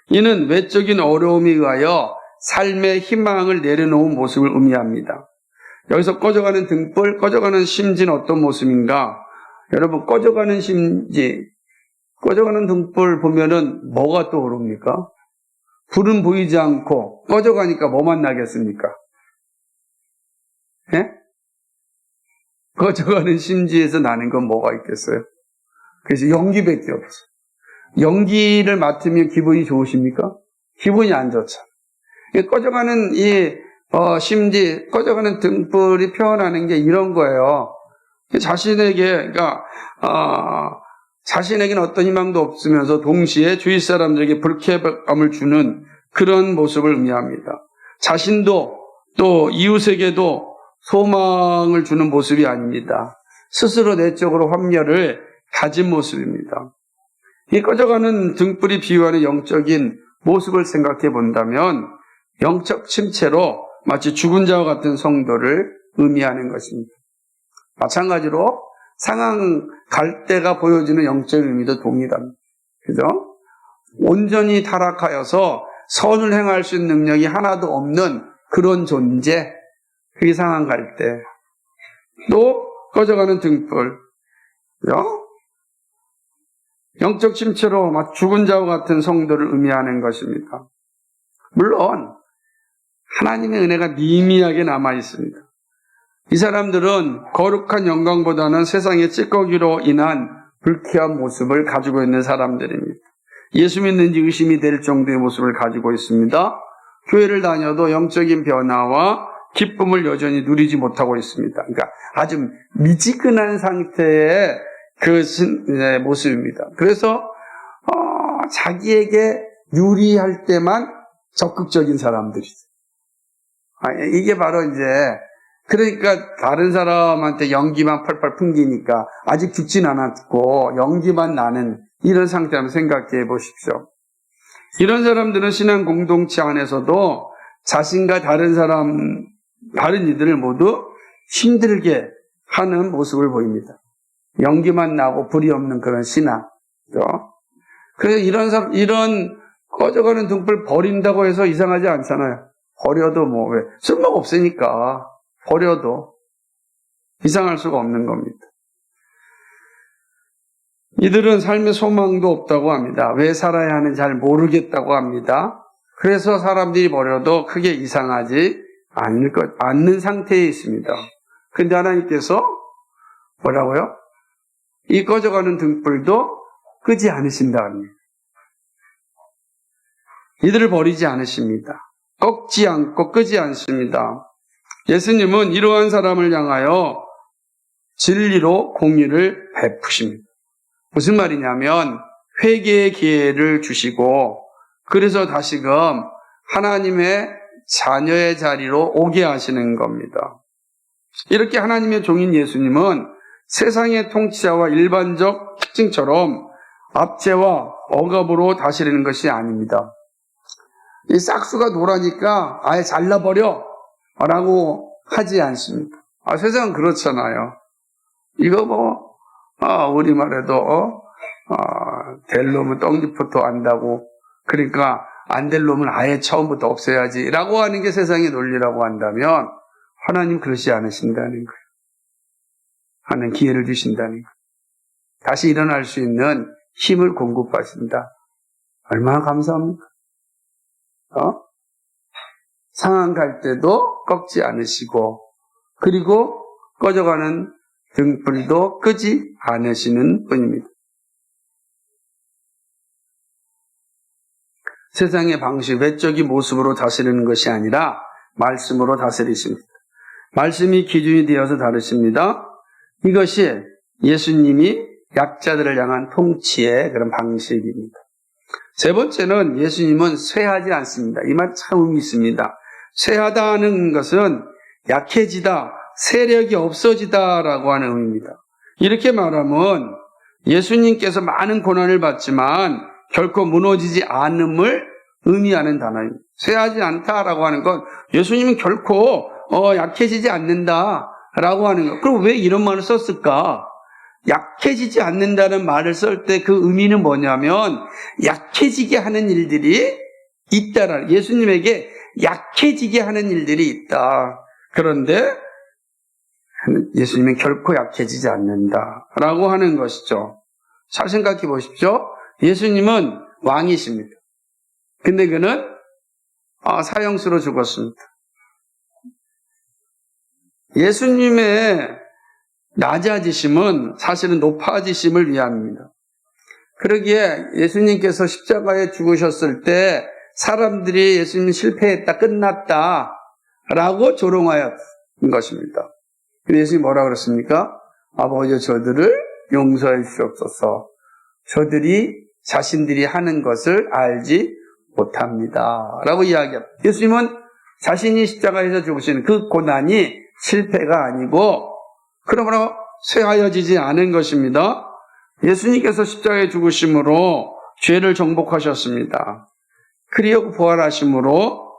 이는 외적인 어려움에 의하여 삶의 희망을 내려놓은 모습을 의미합니다. 여기서 꺼져가는 등불, 꺼져가는 심지는 어떤 모습인가? 여러분, 꺼져가는 심지, 꺼져가는 등불 보면은 뭐가 떠오릅니까? 불은 보이지 않고 꺼져가니까 뭐만 나겠습니까? 예? 꺼져가는 심지에서 나는 건 뭐가 있겠어요? 그래서 연기밖에 없어요. 연기를 맡으면 기분이 좋으십니까? 기분이 안 좋죠. 꺼져가는 심지, 꺼져가는 등불이 표현하는 게 이런 거예요. 자신에게는 어떤 희망도 없으면서 동시에 주위 사람들에게 불쾌감을 주는 그런 모습을 의미합니다. 자신도 또 이웃에게도 소망을 주는 모습이 아닙니다. 스스로 내적으로 환멸을 가진 모습입니다. 이 꺼져가는 등불이 비유하는 영적인 모습을 생각해 본다면 영적 침체로 마치 죽은 자와 같은 성도를 의미하는 것입니다. 마찬가지로 상한 갈 때가 보여지는 영적 의미도 동일합니다. 그죠? 온전히 타락하여서 선을 행할 수 있는 능력이 하나도 없는 그런 존재, 그게 상한 갈 때. 또 꺼져가는 등불, 그죠? 영적 침체로 죽은 자와 같은 성도를 의미하는 것입니다. 물론 하나님의 은혜가 미미하게 남아 있습니다. 이 사람들은 거룩한 영광보다는 세상의 찌꺼기로 인한 불쾌한 모습을 가지고 있는 사람들입니다. 예수 믿는지 의심이 될 정도의 모습을 가지고 있습니다. 교회를 다녀도 영적인 변화와 기쁨을 여전히 누리지 못하고 있습니다. 그러니까 아주 미지근한 상태의 그 모습입니다. 그래서 자기에게 유리할 때만 적극적인 사람들이죠. 이게 바로 이제 그러니까 다른 사람한테 연기만 펄펄 풍기니까 아직 죽진 않았고 연기만 나는 이런 상태 한번 생각해 보십시오. 이런 사람들은 신앙 공동체 안에서도 자신과 다른 이들을 모두 힘들게 하는 모습을 보입니다. 연기만 나고 불이 없는 그런 신앙. 그래서 이런 꺼져가는 등불 버린다고 해서 이상하지 않잖아요. 버려도 왜 쓸모가 없으니까 버려도 이상할 수가 없는 겁니다. 이들은 삶의 소망도 없다고 합니다. 왜 살아야 하는지 잘 모르겠다고 합니다. 그래서 사람들이 버려도 크게 이상하지 않는 상태에 있습니다. 그런데 하나님께서 뭐라고요? 이 꺼져가는 등불도 끄지 않으신다 합니다. 이들을 버리지 않으십니다. 꺾지 않고 끄지 않습니다. 예수님은 이러한 사람을 향하여 진리로 공의를 베푸십니다. 무슨 말이냐면 회개의 기회를 주시고 그래서 다시금 하나님의 자녀의 자리로 오게 하시는 겁니다. 이렇게 하나님의 종인 예수님은 세상의 통치자와 일반적 특징처럼 압제와 억압으로 다스리는 것이 아닙니다. 이 싹수가 노라니까 아예 잘라버려 라고 하지 않습니다. 세상은 그렇잖아요. 이거 우리말에도, 될 놈은 떡잎부터 안다고. 그러니까, 안 될 놈은 아예 처음부터 없애야지. 라고 하는 게 세상의 논리라고 한다면, 하나님 그러지 않으신다는 거예요. 하는 기회를 주신다는 거예요. 다시 일어날 수 있는 힘을 공급하신다. 얼마나 감사합니까? 상한 갈 때도 꺾지 않으시고, 그리고 꺼져가는 등불도 끄지 않으시는 분입니다. 세상의 방식, 외적인 모습으로 다스리는 것이 아니라 말씀으로 다스리십니다. 말씀이 기준이 되어서 다르십니다. 이것이 예수님이 약자들을 향한 통치의 그런 방식입니다. 세 번째는 예수님은 쇠하지 않습니다. 이 말 참 의미 있습니다. 쇠하다는 것은 약해지다, 세력이 없어지다라고 하는 의미입니다. 이렇게 말하면 예수님께서 많은 고난을 받지만 결코 무너지지 않음을 의미하는 단어입니다. 쇠하지 않다라고 하는 건 예수님은 결코 약해지지 않는다라고 하는 것. 그럼 왜 이런 말을 썼을까? 약해지지 않는다는 말을 쓸 때 그 의미는 뭐냐면 약해지게 하는 일들이 있다라는, 예수님에게 약해지게 하는 일들이 있다. 그런데 예수님은 결코 약해지지 않는다라고 하는 것이죠. 잘 생각해 보십시오. 예수님은 왕이십니다. 근데 그는 사형수로 죽었습니다. 예수님의 낮아지심은 사실은 높아지심을 위함입니다. 그러기에 예수님께서 십자가에 죽으셨을 때 사람들이 예수님 실패했다, 끝났다 라고 조롱하였던 것입니다. 근데 예수님이 뭐라 그랬습니까? 아버지, 저들을 용서해 주시옵소서. 저들이 자신들이 하는 것을 알지 못합니다 라고 이야기합니다. 예수님은 자신이 십자가에서 죽으시는 그 고난이 실패가 아니고 그러므로 쇠하여지지 않은 것입니다. 예수님께서 십자가에 죽으심으로 죄를 정복하셨습니다. 그리고 부활하심으로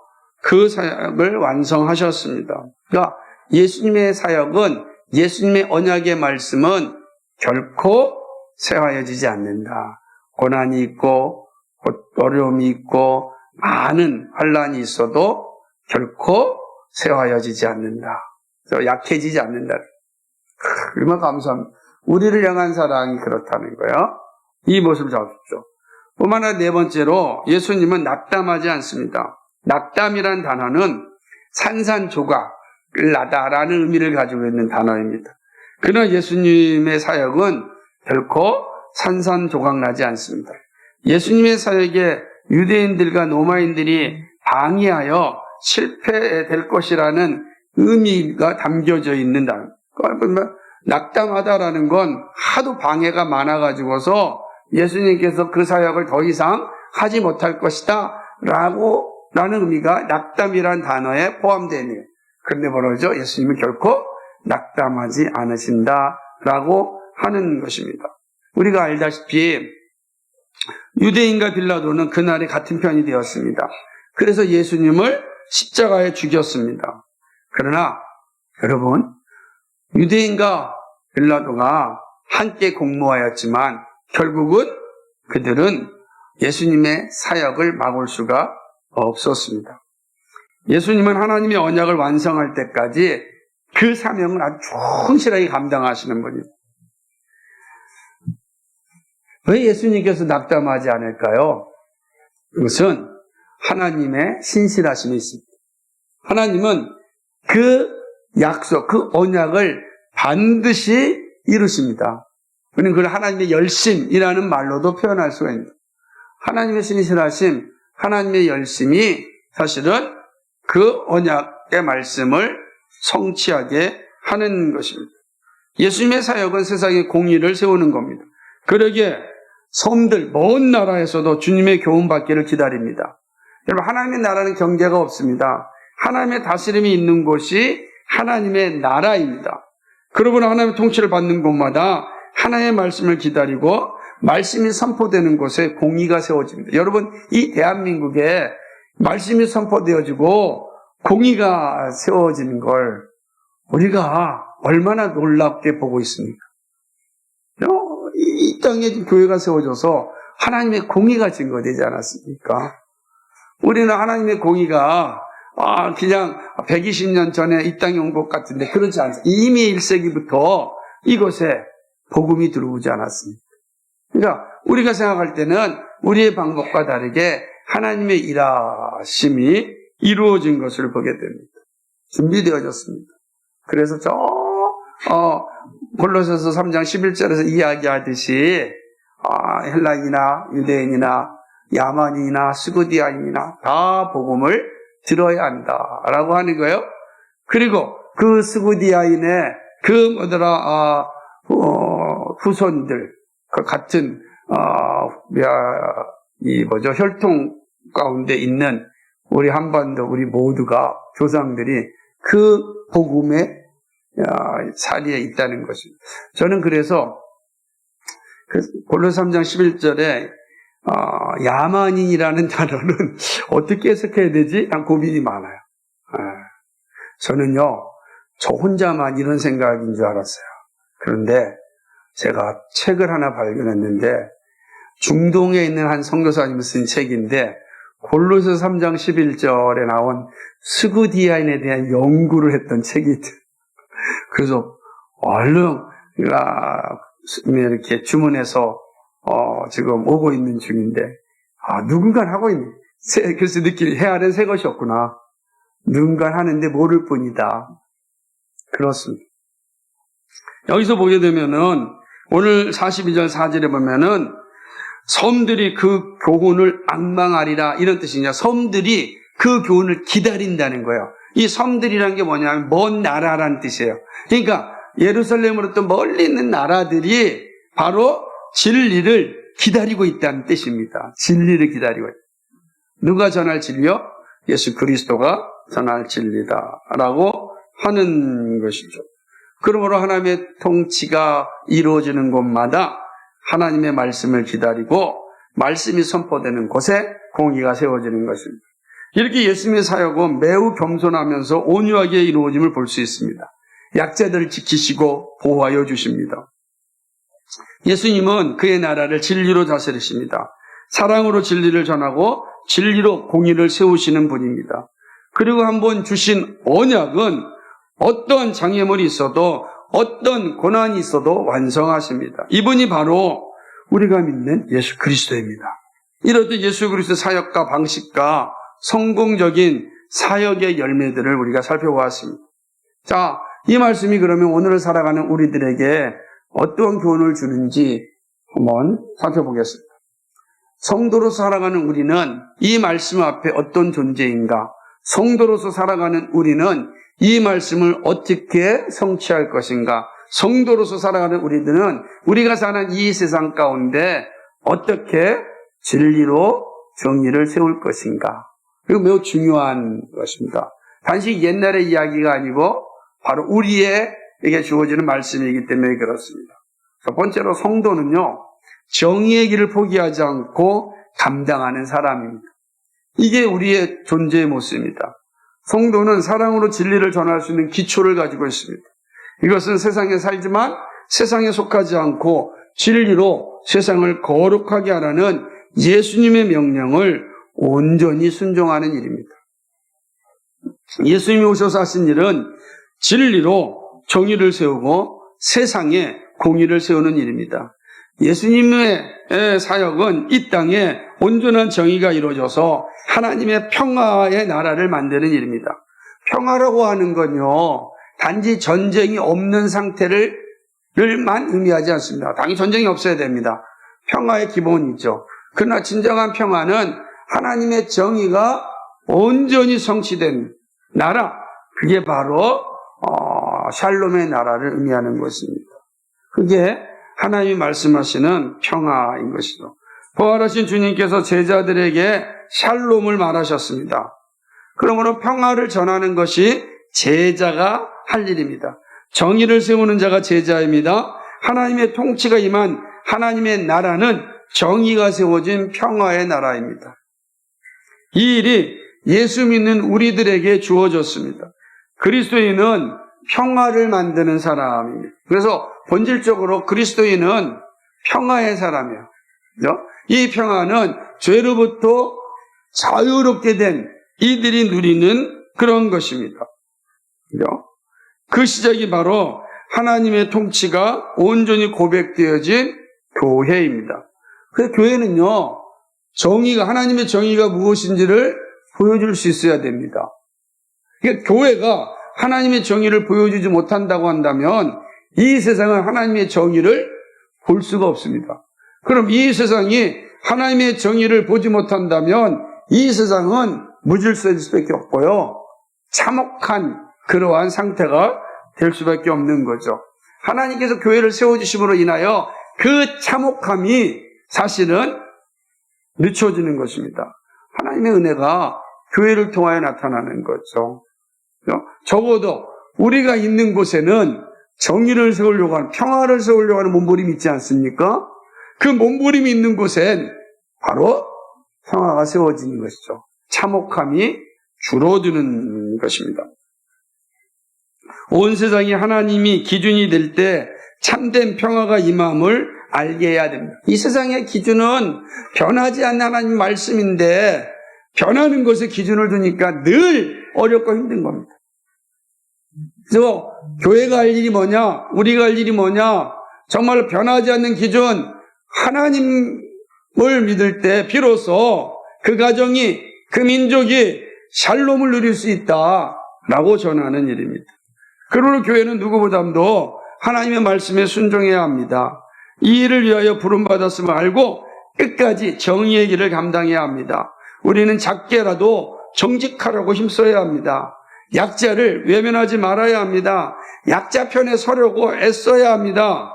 그 사역을 완성하셨습니다. 그러니까 예수님의 사역은, 예수님의 언약의 말씀은 결코 쇠하여지지 않는다. 고난이 있고 어려움이 있고 많은 환난이 있어도 결코 쇠하여지지 않는다. 약해지지 않는다. 얼마나 감사합니다. 우리를 향한 사랑이 그렇다는 거예요. 이 모습을 잡으십시오. 뿐만 아니라 네 번째로 예수님은 낙담하지 않습니다. 낙담이란 단어는 산산조각을 나다라는 의미를 가지고 있는 단어입니다. 그러나 예수님의 사역은 결코 산산조각 나지 않습니다. 예수님의 사역에 유대인들과 로마인들이 방해하여 실패될 것이라는 의미가 담겨져 있는 단어. 낙담하다라는 건 하도 방해가 많아가지고서 예수님께서 그 사역을 더 이상 하지 못할 것이다 라는 의미가 낙담이란 단어에 포함되어 있네요. 그런데 뭐라죠? 예수님은 결코 낙담하지 않으신다라고 하는 것입니다. 우리가 알다시피 유대인과 빌라도는 그날에 같은 편이 되었습니다. 그래서 예수님을 십자가에 죽였습니다. 그러나 여러분, 유대인과 빌라도가 함께 공모하였지만 결국은 그들은 예수님의 사역을 막을 수가 없었습니다. 예수님은 하나님의 언약을 완성할 때까지 그 사명을 아주 충실하게 감당하시는 분입니다. 왜 예수님께서 낙담하지 않을까요? 그것은 하나님의 신실하심이 있습니다. 하나님은 그 약속, 그 언약을 반드시 이루십니다. 우리는 그걸 하나님의 열심이라는 말로도 표현할 수가 있습니다. 하나님의 신실하심, 하나님의 열심이 사실은 그 언약의 말씀을 성취하게 하는 것입니다. 예수님의 사역은 세상의 공의를 세우는 겁니다. 그러기에 섬들, 먼 나라에서도 주님의 교훈받기를 기다립니다. 여러분, 하나님의 나라는 경계가 없습니다. 하나님의 다스림이 있는 곳이 하나님의 나라입니다. 그러므로 하나님의 통치를 받는 곳마다 하나님의 말씀을 기다리고 말씀이 선포되는 곳에 공의가 세워집니다. 여러분, 이 대한민국에 말씀이 선포되어지고 공의가 세워지는 걸 우리가 얼마나 놀랍게 보고 있습니까? 이 땅에 교회가 세워져서 하나님의 공의가 증거되지 않았습니까? 우리는 하나님의 공의가 그냥 120년 전에 이 땅에 온 것 같은데 그렇지 않습니다. 이미 1세기부터 이곳에 복음이 들어오지 않았습니다. 그러니까 우리가 생각할 때는 우리의 방법과 다르게 하나님의 일하심이 이루어진 것을 보게 됩니다. 준비되어졌습니다. 그래서 골로새서 3장 11절에서 이야기하듯이 헬라인이나 유대인이나 야만인이나 스구디아인이나 다 복음을 들어야 한다라고 하는 거예요. 그리고 그 스구디아인의 후손들, 그 같은 혈통 가운데 있는 우리 한반도 우리 모두가 조상들이 그 복음의 사리에 있다는 것입니다. 저는 그래서 골로새 3장 11절에 야만인이라는 단어는 어떻게 해석해야 되지? 난 고민이 많아요. 저는요, 저 혼자만 이런 생각인 줄 알았어요. 그런데 제가 책을 하나 발견했는데 중동에 있는 한 선교사님이 쓴 책인데 골로새 3장 11절에 나온 스구디아인에 대한 연구를 했던 책이 있어요. 그래서 얼른 이렇게 주문해서 지금 오고 있는 중인데 누군가 하고 있네. 그래서 해야 하는 새 것이 없구나. 누군가 하는데 모를 뿐이다. 그렇습니다. 여기서 보게 되면은 오늘 42절 4절에 보면은 섬들이 그 교훈을 앙망하리라 이런 뜻이냐. 섬들이 그 교훈을 기다린다는 거예요. 이 섬들이라는 게 뭐냐면 먼 나라라는 뜻이에요. 그러니까 예루살렘으로부터 멀리 있는 나라들이 바로 진리를 기다리고 있다는 뜻입니다. 진리를 기다리고 있다. 누가 전할 진리요? 예수 그리스도가 전할 진리다라고 하는 것이죠. 그러므로 하나님의 통치가 이루어지는 곳마다 하나님의 말씀을 기다리고 말씀이 선포되는 곳에 공의가 세워지는 것입니다. 이렇게 예수님의 사역은 매우 겸손하면서 온유하게 이루어짐을 볼 수 있습니다. 약자들을 지키시고 보호하여 주십니다. 예수님은 그의 나라를 진리로 다스리십니다. 사랑으로 진리를 전하고 진리로 공의를 세우시는 분입니다. 그리고 한번 주신 언약은 어떤 장애물이 있어도 어떤 고난이 있어도 완성하십니다. 이분이 바로 우리가 믿는 예수 그리스도입니다. 이렇듯 예수 그리스도 사역과 방식과 성공적인 사역의 열매들을 우리가 살펴보았습니다. 자, 이 말씀이 그러면 오늘을 살아가는 우리들에게 어떤 교훈을 주는지 한번 살펴보겠습니다. 성도로서 살아가는 우리는 이 말씀 앞에 어떤 존재인가? 성도로서 살아가는 우리는 이 말씀을 어떻게 성취할 것인가? 성도로서 살아가는 우리들은 우리가 사는 이 세상 가운데 어떻게 진리로 정의를 세울 것인가? 이거 매우 중요한 것입니다. 단지 옛날의 이야기가 아니고 바로 우리에게 주어지는 말씀이기 때문에 그렇습니다. 첫 번째로 성도는요, 정의의 길을 포기하지 않고 감당하는 사람입니다. 이게 우리의 존재의 모습입니다. 성도는 사랑으로 진리를 전할 수 있는 기초를 가지고 있습니다. 이것은 세상에 살지만 세상에 속하지 않고 진리로 세상을 거룩하게 하라는 예수님의 명령을 온전히 순종하는 일입니다. 예수님이 오셔서 하신 일은 진리로 정의를 세우고 세상에 공의를 세우는 일입니다. 예수님의 사역은 이 땅에 온전한 정의가 이루어져서 하나님의 평화의 나라를 만드는 일입니다. 평화라고 하는 건요, 단지 전쟁이 없는 상태를만 의미하지 않습니다. 당연히 전쟁이 없어야 됩니다. 평화의 기본이죠. 그러나 진정한 평화는 하나님의 정의가 온전히 성취된 나라, 그게 바로 샬롬의 나라를 의미하는 것입니다. 그게 하나님이 말씀하시는 평화인 것이죠. 부활하신 주님께서 제자들에게 샬롬을 말하셨습니다. 그러므로 평화를 전하는 것이 제자가 할 일입니다. 정의를 세우는 자가 제자입니다. 하나님의 통치가 임한 하나님의 나라는 정의가 세워진 평화의 나라입니다. 이 일이 예수 믿는 우리들에게 주어졌습니다. 그리스도인은 평화를 만드는 사람입니다. 그래서 본질적으로 그리스도인은 평화의 사람이에요. 그죠? 이 평화는 죄로부터 자유롭게 된 이들이 누리는 그런 것입니다. 그죠? 그 시작이 바로 하나님의 통치가 온전히 고백되어진 교회입니다. 그래서 교회는요, 하나님의 정의가 무엇인지를 보여줄 수 있어야 됩니다. 그러니까 교회가 하나님의 정의를 보여주지 못한다고 한다면 이 세상은 하나님의 정의를 볼 수가 없습니다. 그럼 이 세상이 하나님의 정의를 보지 못한다면 이 세상은 무질서일 수밖에 없고요. 참혹한 그러한 상태가 될 수밖에 없는 거죠. 하나님께서 교회를 세워주심으로 인하여 그 참혹함이 사실은 늦춰지는 것입니다. 하나님의 은혜가 교회를 통하여 나타나는 거죠. 적어도 우리가 있는 곳에는 정의를 세우려고 하는, 평화를 세우려고 하는 몸부림이 있지 않습니까? 그 몸부림이 있는 곳엔 바로 평화가 세워지는 것이죠. 참혹함이 줄어드는 것입니다. 온 세상이 하나님이 기준이 될 때 참된 평화가 임함을 알게 해야 됩니다. 이 세상의 기준은 변하지 않는 하나님 말씀인데 변하는 것에 기준을 두니까 늘 어렵고 힘든 겁니다. 그래서 교회가 할 일이 뭐냐, 우리가 할 일이 뭐냐, 정말 변하지 않는 기준, 하나님을 믿을 때 비로소 그 가정이, 그 민족이 샬롬을 누릴 수 있다라고 전하는 일입니다. 그러므로 교회는 누구보다도 하나님의 말씀에 순종해야 합니다. 이 일을 위하여 부름받았음을 알고 끝까지 정의의 길을 감당해야 합니다. 우리는 작게라도 정직하라고 힘써야 합니다. 약자를 외면하지 말아야 합니다. 약자 편에 서려고 애써야 합니다.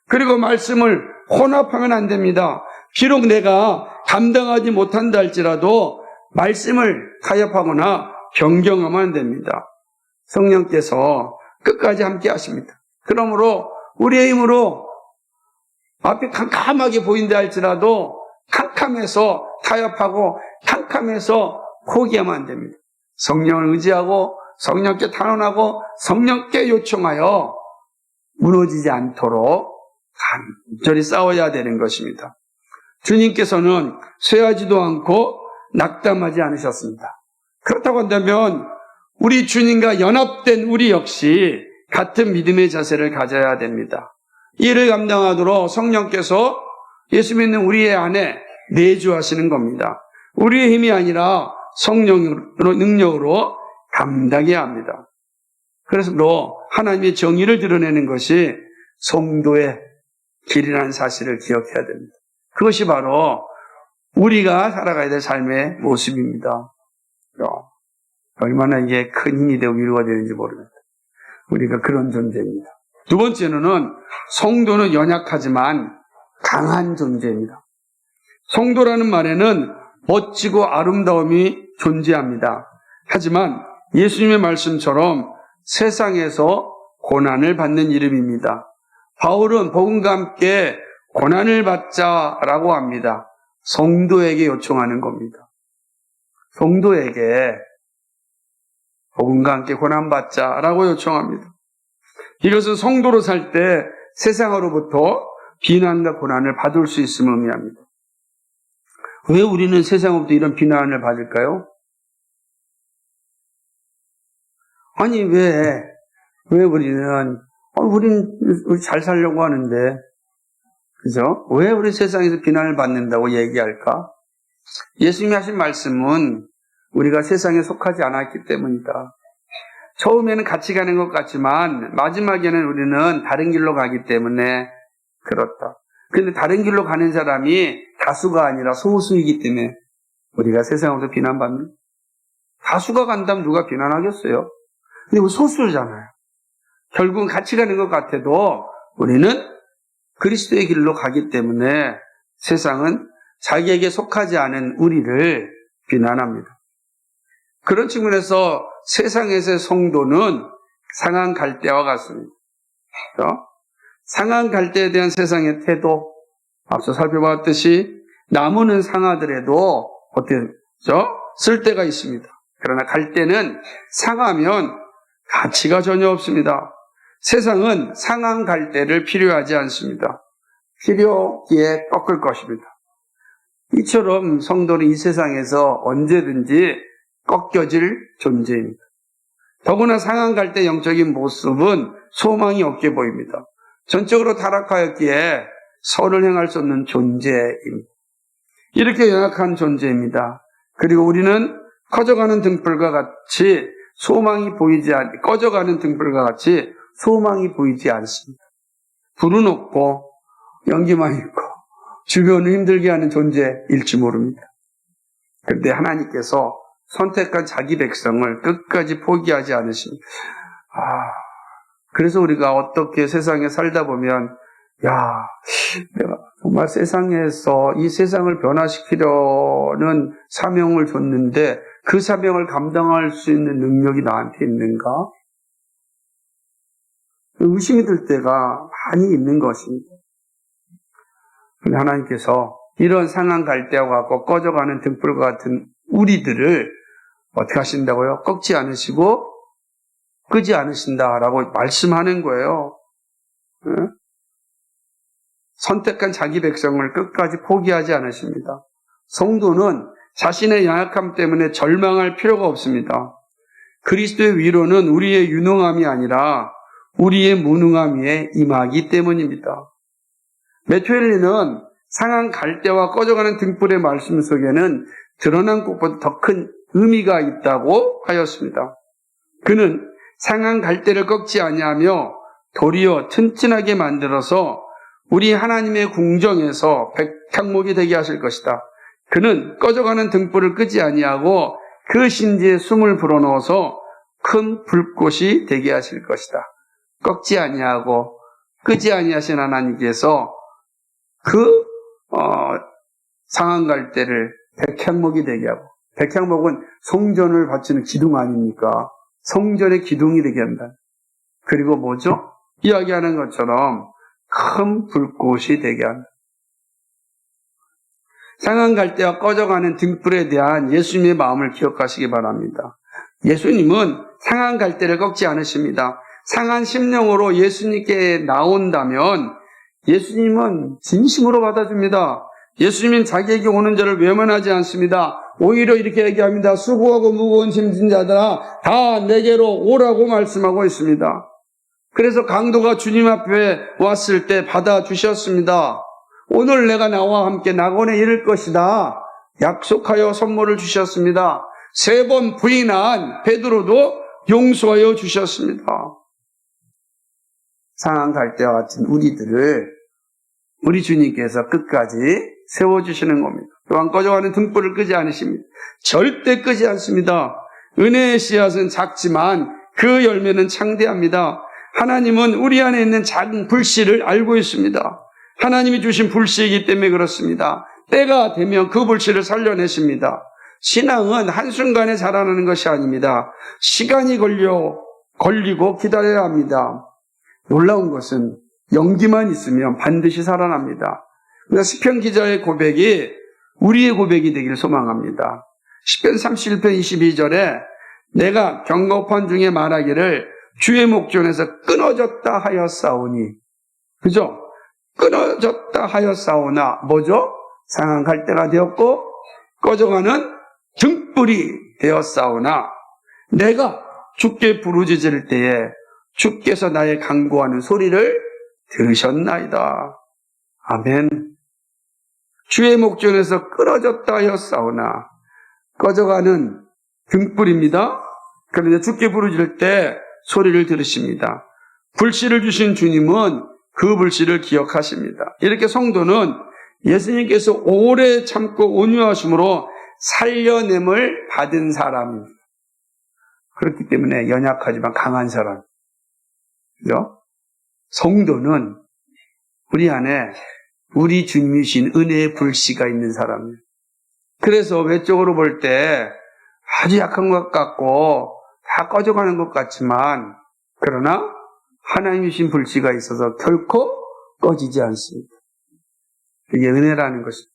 그리고 말씀을 혼합하면 안 됩니다. 비록 내가 감당하지 못한다 할지라도 말씀을 타협하거나 변경하면 안 됩니다. 성령께서 끝까지 함께 하십니다. 그러므로 우리의 힘으로 앞이 캄캄하게 보인다 할지라도 캄캄해서 타협하고 캄캄해서 포기하면 안 됩니다. 성령을 의지하고 성령께 탄원하고 성령께 요청하여 무너지지 않도록 간절히 싸워야 되는 것입니다. 주님께서는 쇠하지도 않고 낙담하지 않으셨습니다. 그렇다고 한다면 우리 주님과 연합된 우리 역시 같은 믿음의 자세를 가져야 됩니다. 이를 감당하도록 성령께서 예수 믿는 우리의 안에 내주하시는 겁니다. 우리의 힘이 아니라 성령으로, 능력으로 감당해야 합니다. 그래서 하나님의 정의를 드러내는 것이 성도의 길이라는 사실을 기억해야 됩니다. 그것이 바로 우리가 살아가야 될 삶의 모습입니다. 얼마나 이게 큰 힘이 되고 위로가 되는지 모릅니다. 우리가 그런 존재입니다. 두 번째는 성도는 연약하지만 강한 존재입니다. 성도라는 말에는 멋지고 아름다움이 존재합니다. 하지만 예수님의 말씀처럼 세상에서 고난을 받는 이름입니다. 바울은 복음과 함께 고난을 받자라고 합니다. 성도에게 요청하는 겁니다. 성도에게 복음과 함께 고난받자라고 요청합니다. 이것은 성도로 살 때 세상으로부터 비난과 고난을 받을 수 있음을 의미합니다. 왜 우리는 세상으로부터 이런 비난을 받을까요? 아니 왜 우리는 우리 잘 살려고 하는데 그죠? 왜 우리 세상에서 비난을 받는다고 얘기할까? 예수님이 하신 말씀은 우리가 세상에 속하지 않았기 때문이다. 처음에는 같이 가는 것 같지만 마지막에는 우리는 다른 길로 가기 때문에 그렇다. 그런데 다른 길로 가는 사람이 다수가 아니라 소수이기 때문에 우리가 세상으로서 비난받는, 다수가 간다면 누가 비난하겠어요? 근데 우리 소수잖아요. 결국은 같이 가는 것 같아도 우리는 그리스도의 길로 가기 때문에 세상은 자기에게 속하지 않은 우리를 비난합니다. 그런 측면에서 세상에서의 성도는 상한 갈대와 같습니다. 상한 갈대에 대한 세상의 태도, 앞서 살펴봤듯이 나무는 상하더라도 어때요? 쓸 때가 있습니다. 그러나 갈대는 상하면 가치가 전혀 없습니다. 세상은 상한 갈대를 필요하지 않습니다. 필요기에 꺾을 것입니다. 이처럼 성도는 이 세상에서 언제든지 꺾여질 존재입니다. 더구나 상한 갈대 영적인 모습은 소망이 없게 보입니다. 전적으로 타락하였기에 선을 행할 수 없는 존재입니다. 이렇게 연약한 존재입니다. 그리고 우리는 꺼져가는 등불과 같이 꺼져가는 등불과 같이 소망이 보이지 않습니다. 불은 없고 연기만 있고 주변을 힘들게 하는 존재일지 모릅니다. 그런데 하나님께서 선택한 자기 백성을 끝까지 포기하지 않으십니다. 그래서 우리가 어떻게 세상에 살다 보면 내가 정말 세상에서 이 세상을 변화시키려는 사명을 줬는데 그 사명을 감당할 수 있는 능력이 나한테 있는가? 의심이 들 때가 많이 있는 것입니다. 그런데 하나님께서 이런 상한 갈대와 같고 꺼져가는 등불과 같은 우리들을 어떻게 하신다고요? 꺾지 않으시고 끄지 않으신다라고 말씀하는 거예요. 선택한 자기 백성을 끝까지 포기하지 않으십니다. 성도는 자신의 연약함 때문에 절망할 필요가 없습니다. 그리스도의 위로는 우리의 유능함이 아니라 우리의 무능함에 임하기 때문입니다. 메투엘리는 상한 갈대와 꺼져가는 등불의 말씀 속에는 드러난 것보다 더 큰 의미가 있다고 하였습니다. 그는 상한 갈대를 꺾지 아니하며 도리어 튼튼하게 만들어서 우리 하나님의 궁정에서 백향목이 되게 하실 것이다. 그는 꺼져가는 등불을 끄지 아니하고 그 신지에 숨을 불어넣어서 큰 불꽃이 되게 하실 것이다. 꺾지 아니하고 끄지 아니하신 하나님께서 그 상한 갈대를 백향목이 되게 하고, 백향목은 성전을 바치는 기둥 아닙니까? 성전의 기둥이 되게 한다. 그리고 뭐죠? 이야기하는 것처럼 큰 불꽃이 되게 한다. 상한 갈대와 꺼져가는 등불에 대한 예수님의 마음을 기억하시기 바랍니다. 예수님은 상한 갈대를 꺾지 않으십니다. 상한 심령으로 예수님께 나온다면 예수님은 진심으로 받아줍니다. 예수님은 자기에게 오는 자를 외면하지 않습니다. 오히려 이렇게 얘기합니다. 수고하고 무거운 짐진 자들아 다 내게로 오라고 말씀하고 있습니다. 그래서 강도가 주님 앞에 왔을 때 받아주셨습니다. 오늘 내가 나와 함께 낙원에 이를 것이다 약속하여 선물을 주셨습니다. 3번 부인한 베드로도 용서하여 주셨습니다. 상한 갈대와 같은 우리들을 우리 주님께서 끝까지 세워주시는 겁니다. 또한 꺼져가는 등불을 끄지 않으십니다. 절대 끄지 않습니다. 은혜의 씨앗은 작지만 그 열매는 창대합니다. 하나님은 우리 안에 있는 작은 불씨를 알고 있습니다. 하나님이 주신 불씨이기 때문에 그렇습니다. 때가 되면 그 불씨를 살려내십니다. 신앙은 한순간에 자라나는 것이 아닙니다. 시간이 걸리고 기다려야 합니다. 놀라운 것은 연기만 있으면 반드시 살아납니다. 그러니까 시편 기자의 고백이 우리의 고백이 되기를 소망합니다. 시편 31편 22절에 내가 경고판 중에 말하기를 주의 목전에서 끊어졌다 하였사오니, 그죠? 끊어졌다 하였사오나 뭐죠? 상한 갈대가 되었고 꺼져가는 등불이 되었사오나 내가 주께 부르짖을 때에 주께서 나의 간구하는 소리를 들으셨나이다. 아멘. 주의 목전에서 끊어졌다 하였사오나 꺼져가는 등불입니다. 그런데 주께 부르짖을 때 소리를 들으십니다. 불씨를 주신 주님은 그 불씨를 기억하십니다. 이렇게 성도는 예수님께서 오래 참고 온유하심으로 살려냄을 받은 사람입니다. 그렇기 때문에 연약하지만 강한 사람. 그죠? 성도는 우리 안에 우리 주님이신 은혜의 불씨가 있는 사람이에요. 그래서 외적으로 볼 때 아주 약한 것 같고 다 꺼져가는 것 같지만 그러나 하나님이신 불씨가 있어서 결코 꺼지지 않습니다. 이게 은혜라는 것입니다.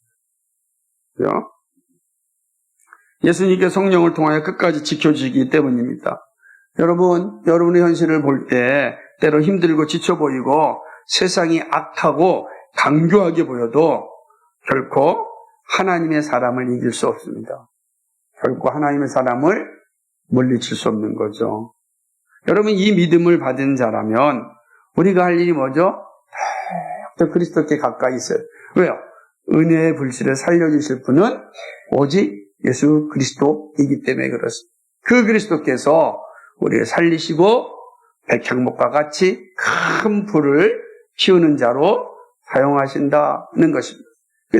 그죠? 예수님께 성령을 통하여 끝까지 지켜주기 때문입니다. 여러분의 현실을 볼 때 때로 힘들고 지쳐 보이고 세상이 악하고 강교하게 보여도 결코 하나님의 사람을 이길 수 없습니다. 결코 하나님의 사람을 물리칠 수 없는 거죠. 여러분, 이 믿음을 받은 자라면 우리가 할 일이 뭐죠? 더 그리스도께 가까이 있어요. 왜요? 은혜의 불씨를 살려주실 분은 오직 예수 그리스도이기 때문에 그렇습니다. 그 그리스도께서 우리를 살리시고 백향목과 같이 큰 불을 키우는 자로 사용하신다는 것입니다.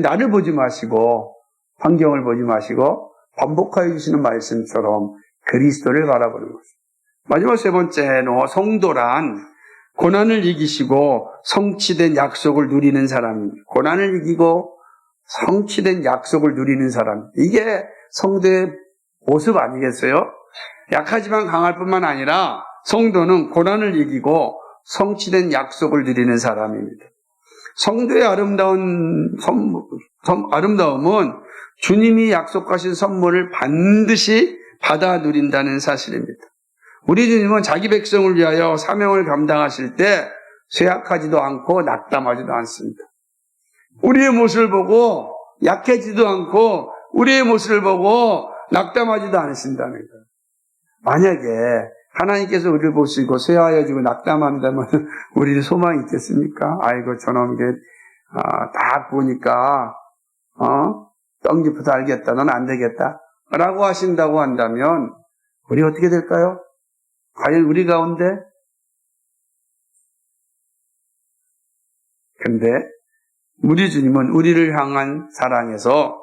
나를 보지 마시고 환경을 보지 마시고 반복하여 주시는 말씀처럼 그리스도를 바라보는 것입니다. 마지막 세 번째로 성도란 고난을 이기시고 성취된 약속을 누리는 사람입니다. 고난을 이기고 성취된 약속을 누리는 사람. 이게 성도의 모습 아니겠어요? 약하지만 강할 뿐만 아니라 성도는 고난을 이기고 성취된 약속을 누리는 사람입니다. 성도의 아름다움은 주님이 약속하신 선물을 반드시 받아 누린다는 사실입니다. 우리 주님은 자기 백성을 위하여 사명을 감당하실 때 쇠약하지도 않고 낙담하지도 않습니다. 우리의 모습을 보고 약해지도 않고 우리의 모습을 보고 낙담하지도 않으신다는 거예요. 만약에 하나님께서 우리를 보시고 쇠하여지고 낙담한다면 우리는 소망이 있겠습니까? 아이고 저놈 이게 다 보니까 떡잎부터 알겠다. 넌 안 되겠다. 라고 하신다고 한다면 우리 어떻게 될까요? 과연 우리 가운데? 근데 우리 주님은 우리를 향한 사랑에서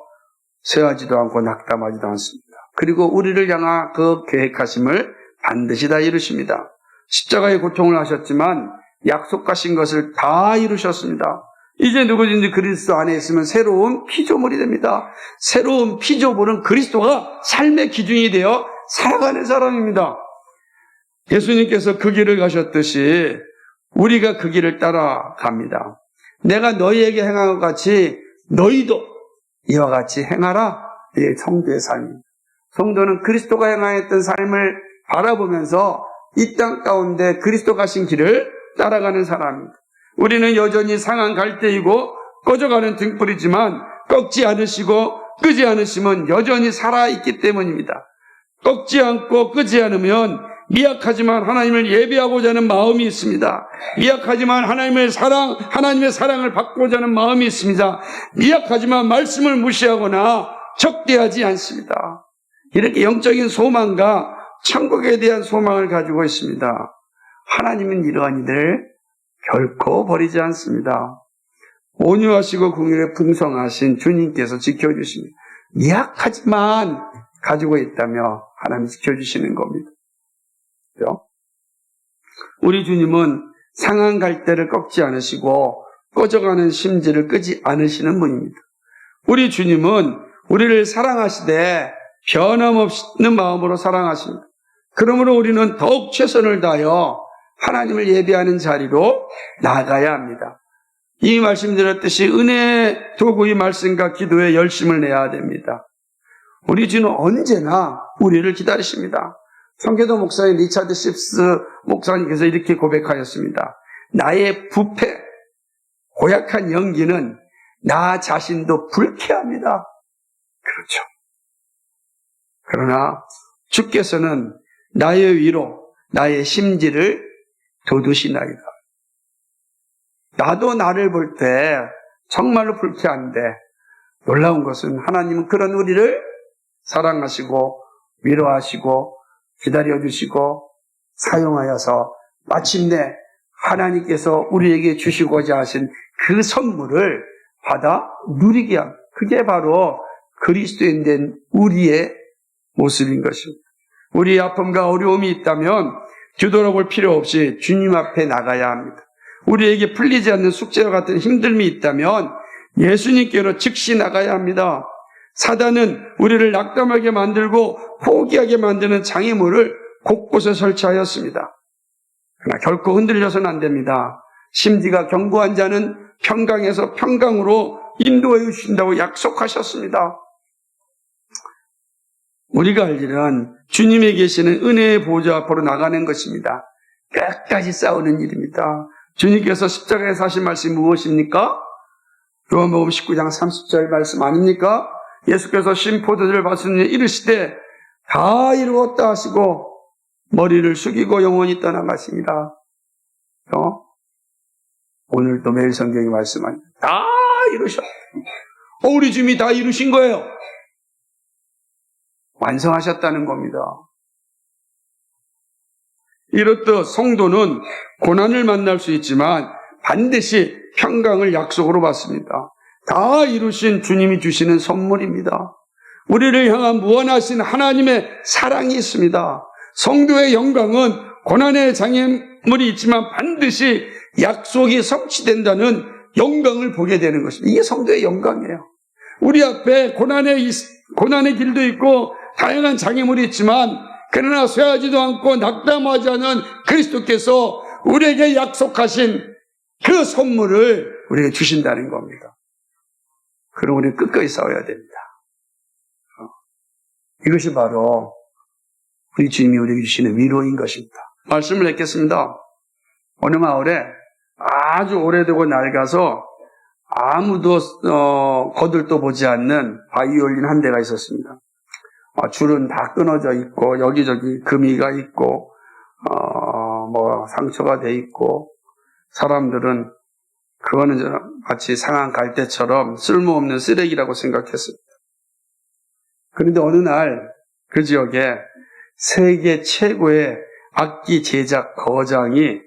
쇠하지도 않고 낙담하지도 않습니다. 그리고 우리를 향한 그 계획하심을 반드시 다 이루십니다. 십자가의 고통을 하셨지만 약속하신 것을 다 이루셨습니다. 이제 누구든지 그리스도 안에 있으면 새로운 피조물이 됩니다. 새로운 피조물은 그리스도가 삶의 기준이 되어 살아가는 사람입니다. 예수님께서 그 길을 가셨듯이 우리가 그 길을 따라갑니다. 내가 너희에게 행한 것 같이 너희도 이와 같이 행하라. 이게 성도의 삶입니다. 성도는 그리스도가 행하였던 삶을 바라보면서 이 땅 가운데 그리스도 가신 길을 따라가는 사람입니다. 우리는 여전히 상한 갈대이고 꺼져가는 등불이지만 꺾지 않으시고 끄지 않으시면 여전히 살아있기 때문입니다. 꺾지 않고 끄지 않으면 미약하지만 하나님을 예배하고자 하는 마음이 있습니다. 미약하지만 하나님의 사랑을 받고자 하는 마음이 있습니다. 미약하지만 말씀을 무시하거나 적대하지 않습니다. 이렇게 영적인 소망과 천국에 대한 소망을 가지고 있습니다. 하나님은 이러한 이들을 결코 버리지 않습니다. 온유하시고 긍휼에 풍성하신 주님께서 지켜주십니다. 미약하지만 가지고 있다며 하나님이 지켜주시는 겁니다. 그렇죠? 우리 주님은 상한 갈대를 꺾지 않으시고 꺼져가는 심지를 끄지 않으시는 분입니다. 우리 주님은 우리를 사랑하시되 변함없는 마음으로 사랑하십니다. 그러므로 우리는 더욱 최선을 다하여 하나님을 예배하는 자리로 나아가야 합니다. 이 말씀드렸듯이 은혜의 도구의 말씀과 기도에 열심을 내야 됩니다. 우리 주는 언제나 우리를 기다리십니다. 성계도 목사인 리차드 십스 목사님께서 이렇게 고백하였습니다. 나의 부패, 고약한 연기는 나 자신도 불쾌합니다. 그렇죠. 그러나 주께서는 나의 위로, 나의 심지를 돋우시나이다. 나도 나를 볼 때 정말로 불쾌한데 놀라운 것은 하나님은 그런 우리를 사랑하시고 위로하시고 기다려주시고 사용하여서 마침내 하나님께서 우리에게 주시고자 하신 그 선물을 받아 누리게 합니다. 그게 바로 그리스도인 된 우리의 모습인 것입니다. 우리의 아픔과 어려움이 있다면 뒤돌아볼 필요 없이 주님 앞에 나가야 합니다. 우리에게 풀리지 않는 숙제와 같은 힘듦이 있다면 예수님께로 즉시 나가야 합니다. 사단은 우리를 낙담하게 만들고 포기하게 만드는 장애물을 곳곳에 설치하였습니다. 그러나 결코 흔들려서는 안 됩니다. 심지가 견고한 자는 평강에서 평강으로 인도해 주신다고 약속하셨습니다. 우리가 할 일은 주님이 계시는 은혜의 보좌 앞으로 나가는 것입니다. 끝까지 싸우는 일입니다. 주님께서 십자가에서 하신 말씀이 무엇입니까? 요한복음 19장 30절 말씀 아닙니까? 예수께서 신 포도주를 받으시니 이르시되 다 이루었다 하시고 머리를 숙이고 영원히 떠나가십니다. 오늘도 매일 성경이 말씀합니다. 다 이루셨다. 우리 주님이 다 이루신 거예요. 완성하셨다는 겁니다. 이렇듯 성도는 고난을 만날 수 있지만 반드시 평강을 약속으로 받습니다. 다 이루신 주님이 주시는 선물입니다. 우리를 향한 무한하신 하나님의 사랑이 있습니다. 성도의 영광은 고난의 장애물이 있지만 반드시 약속이 성취된다는 영광을 보게 되는 것입니다. 이게 성도의 영광이에요. 우리 앞에 고난의 길도 있고 다양한 장애물이 있지만 그러나 쇠하지도 않고 낙담하지 않은 그리스도께서 우리에게 약속하신 그 선물을 우리에게 주신다는 겁니다. 그럼 우리는 끝까지 싸워야 됩니다. 이것이 바로 우리 주님이 우리에게 주시는 위로인 것입니다. 말씀을 맺겠습니다. 어느 마을에 아주 오래되고 낡아서 아무도 거들떠 보지 않는 바이올린 한 대가 있었습니다. 줄은 다 끊어져 있고 여기저기 금이가 있고 상처가 돼 있고 사람들은 그거는 마치 상한 갈대처럼 쓸모없는 쓰레기라고 생각했습니다. 그런데 어느 날 그 지역에 세계 최고의 악기 제작 거장이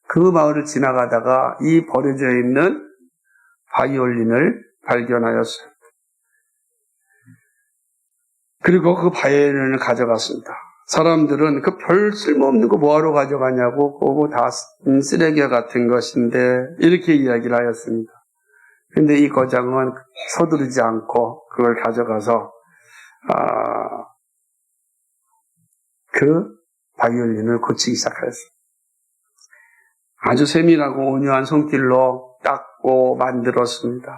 그 마을을 지나가다가 이 버려져 있는 바이올린을 발견하였어요. 그리고 그 바이올린을 가져갔습니다. 사람들은 그 별 쓸모없는 거 뭐하러 가져가냐고, 그거 다 쓰레기 같은 것인데 이렇게 이야기를 하였습니다. 그런데 이 거장은 서두르지 않고 그걸 가져가서 그 바이올린을 고치기 시작하였습니다. 아주 세밀하고 온유한 손길로 닦고 만들었습니다.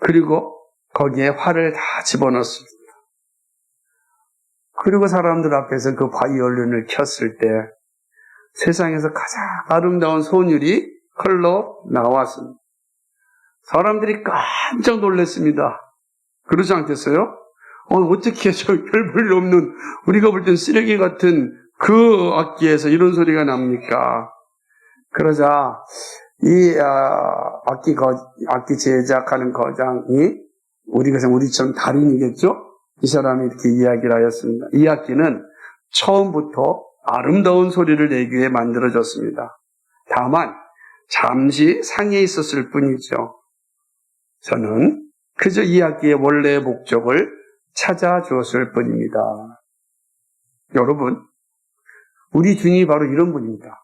그리고 거기에 활을 다 집어넣습니다. 그리고 사람들 앞에서 그 바이올린을 켰을 때 세상에서 가장 아름다운 소율이 흘러 나왔습니다. 사람들이 깜짝 놀랐습니다. 그러지 않겠어요? 어떻게 저 별 볼일 없는 우리가 볼 땐 쓰레기 같은 그 악기에서 이런 소리가 납니까? 그러자 이 악기 제작하는 거장이 우리처럼 달인이겠죠? 이 사람이 이렇게 이야기를 하였습니다. 이 악기는 처음부터 아름다운 소리를 내기 위해 만들어졌습니다. 다만 잠시 상해 있었을 뿐이죠. 저는 그저 이 악기의 원래의 목적을 찾아주었을 뿐입니다. 여러분, 우리 주님이 바로 이런 분입니다.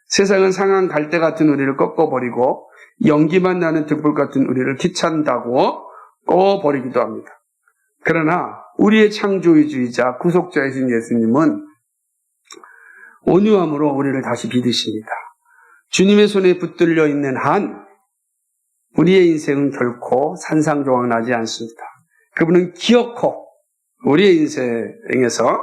세상은 상한 갈대 같은 우리를 꺾어버리고 연기만 나는 등불 같은 우리를 귀찮다고 꺼버리기도 합니다. 그러나 우리의 창조주의자 구속자이신 예수님은 온유함으로 우리를 다시 믿으십니다. 주님의 손에 붙들려 있는 한 우리의 인생은 결코 산상조각나지 않습니다. 그분은 기어코 우리의 인생에서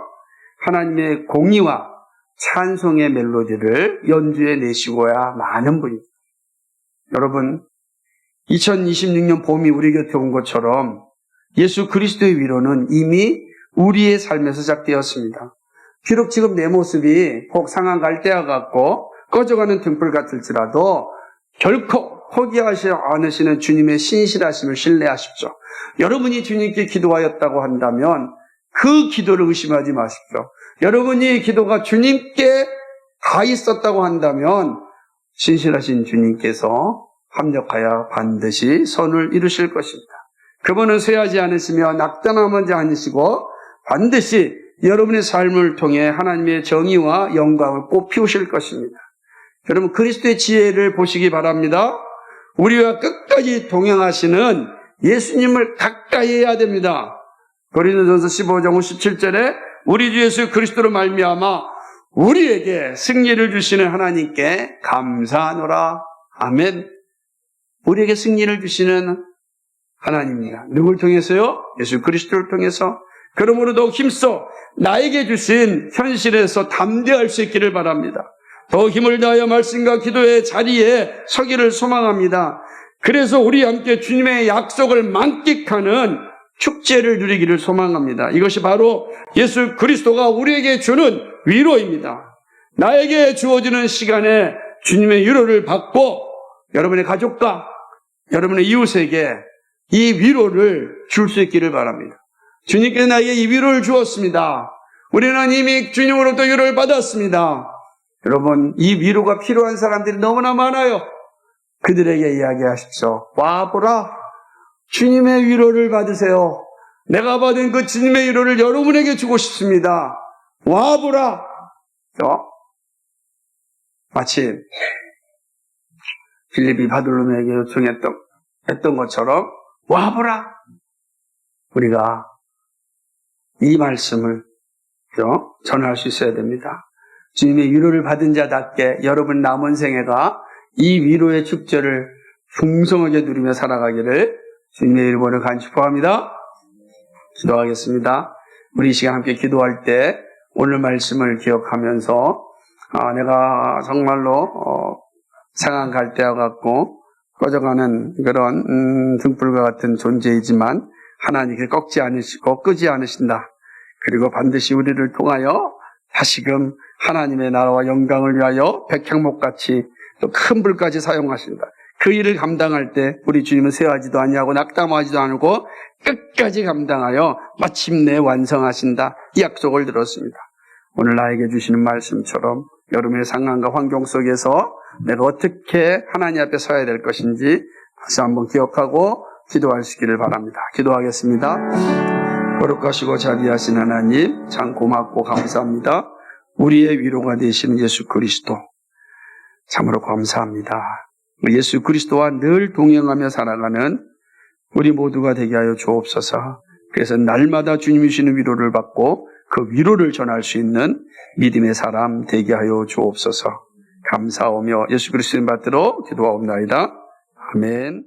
하나님의 공의와 찬송의 멜로디를 연주해 내시고야 마는 분입니다. 여러분, 2026년 봄이 우리 곁에 온 것처럼 예수 그리스도의 위로는 이미 우리의 삶에서 시작되었습니다. 비록 지금 내 모습이 폭 상한 갈대와 같고 꺼져가는 등불 같을지라도 결코 포기하지 않으시는 주님의 신실하심을 신뢰하십시오. 여러분이 주님께 기도하였다고 한다면 그 기도를 의심하지 마십시오. 여러분이 기도가 주님께 가 있었다고 한다면 신실하신 주님께서 합력하여 반드시 선을 이루실 것입니다. 그분은 쇠하지 않으시며 낙담하지 않으시고 반드시 여러분의 삶을 통해 하나님의 정의와 영광을 꼭 피우실 것입니다. 여러분, 그리스도의 지혜를 보시기 바랍니다. 우리와 끝까지 동행하시는 예수님을 가까이 해야 됩니다. 고린도전서 15장 57절에 우리 주 예수 그리스도로 말미암아 우리에게 승리를 주시는 하나님께 감사하노라. 아멘. 우리에게 승리를 주시는 하나님입니다. 누굴 통해서요? 예수 그리스도를 통해서. 그러므로 더욱 힘써 나에게 주신 현실에서 담대할 수 있기를 바랍니다. 더 힘을 다하여 말씀과 기도의 자리에 서기를 소망합니다. 그래서 우리 함께 주님의 약속을 만끽하는 축제를 누리기를 소망합니다. 이것이 바로 예수 그리스도가 우리에게 주는 위로입니다. 나에게 주어지는 시간에 주님의 위로를 받고 여러분의 가족과 여러분의 이웃에게 이 위로를 줄 수 있기를 바랍니다. 주님께서 나에게 이 위로를 주었습니다. 우리는 이미 주님으로부터 위로를 받았습니다. 여러분, 이 위로가 필요한 사람들이 너무나 많아요. 그들에게 이야기하십시오. 와보라. 주님의 위로를 받으세요. 내가 받은 그 주님의 위로를 여러분에게 주고 싶습니다. 와보라. 마침 빌립이 바돌로메에게 요청했던 것처럼 와보라. 우리가 이 말씀을 전할 수 있어야 됩니다. 주님의 위로를 받은 자답게 여러분 남은 생애가 이 위로의 축제를 풍성하게 누리며 살아가기를 주님의 이름으로 간축복합니다. 기도하겠습니다. 우리 이 시간 함께 기도할 때 오늘 말씀을 기억하면서 내가 정말로 상한 갈대와 같고 꺼져가는 그런 등불과 같은 존재이지만 하나님께 꺾지 않으시고 끄지 않으신다. 그리고 반드시 우리를 통하여 다시금 하나님의 나라와 영광을 위하여 백향목같이 또 큰 불까지 사용하신다. 그 일을 감당할 때 우리 주님은 쇠하지도 아니하고 낙담하지도 않고 끝까지 감당하여 마침내 완성하신다. 이 약속을 들었습니다. 오늘 나에게 주시는 말씀처럼 여러분의 상황과 환경 속에서 내가 어떻게 하나님 앞에 서야 될 것인지 다시 한번 기억하고 기도할 수 있기를 바랍니다. 기도하겠습니다. 거룩하시고 자비하신 하나님, 참 고맙고 감사합니다. 우리의 위로가 되시는 예수 그리스도, 참으로 감사합니다. 예수 그리스도와 늘 동행하며 살아가는 우리 모두가 되게 하여 주옵소서. 그래서 날마다 주님이 주시는 위로를 받고 그 위로를 전할 수 있는 믿음의 사람 되게 하여 주옵소서. 감사하며 예수 그리스도의 받들어 기도하옵나이다. 아멘.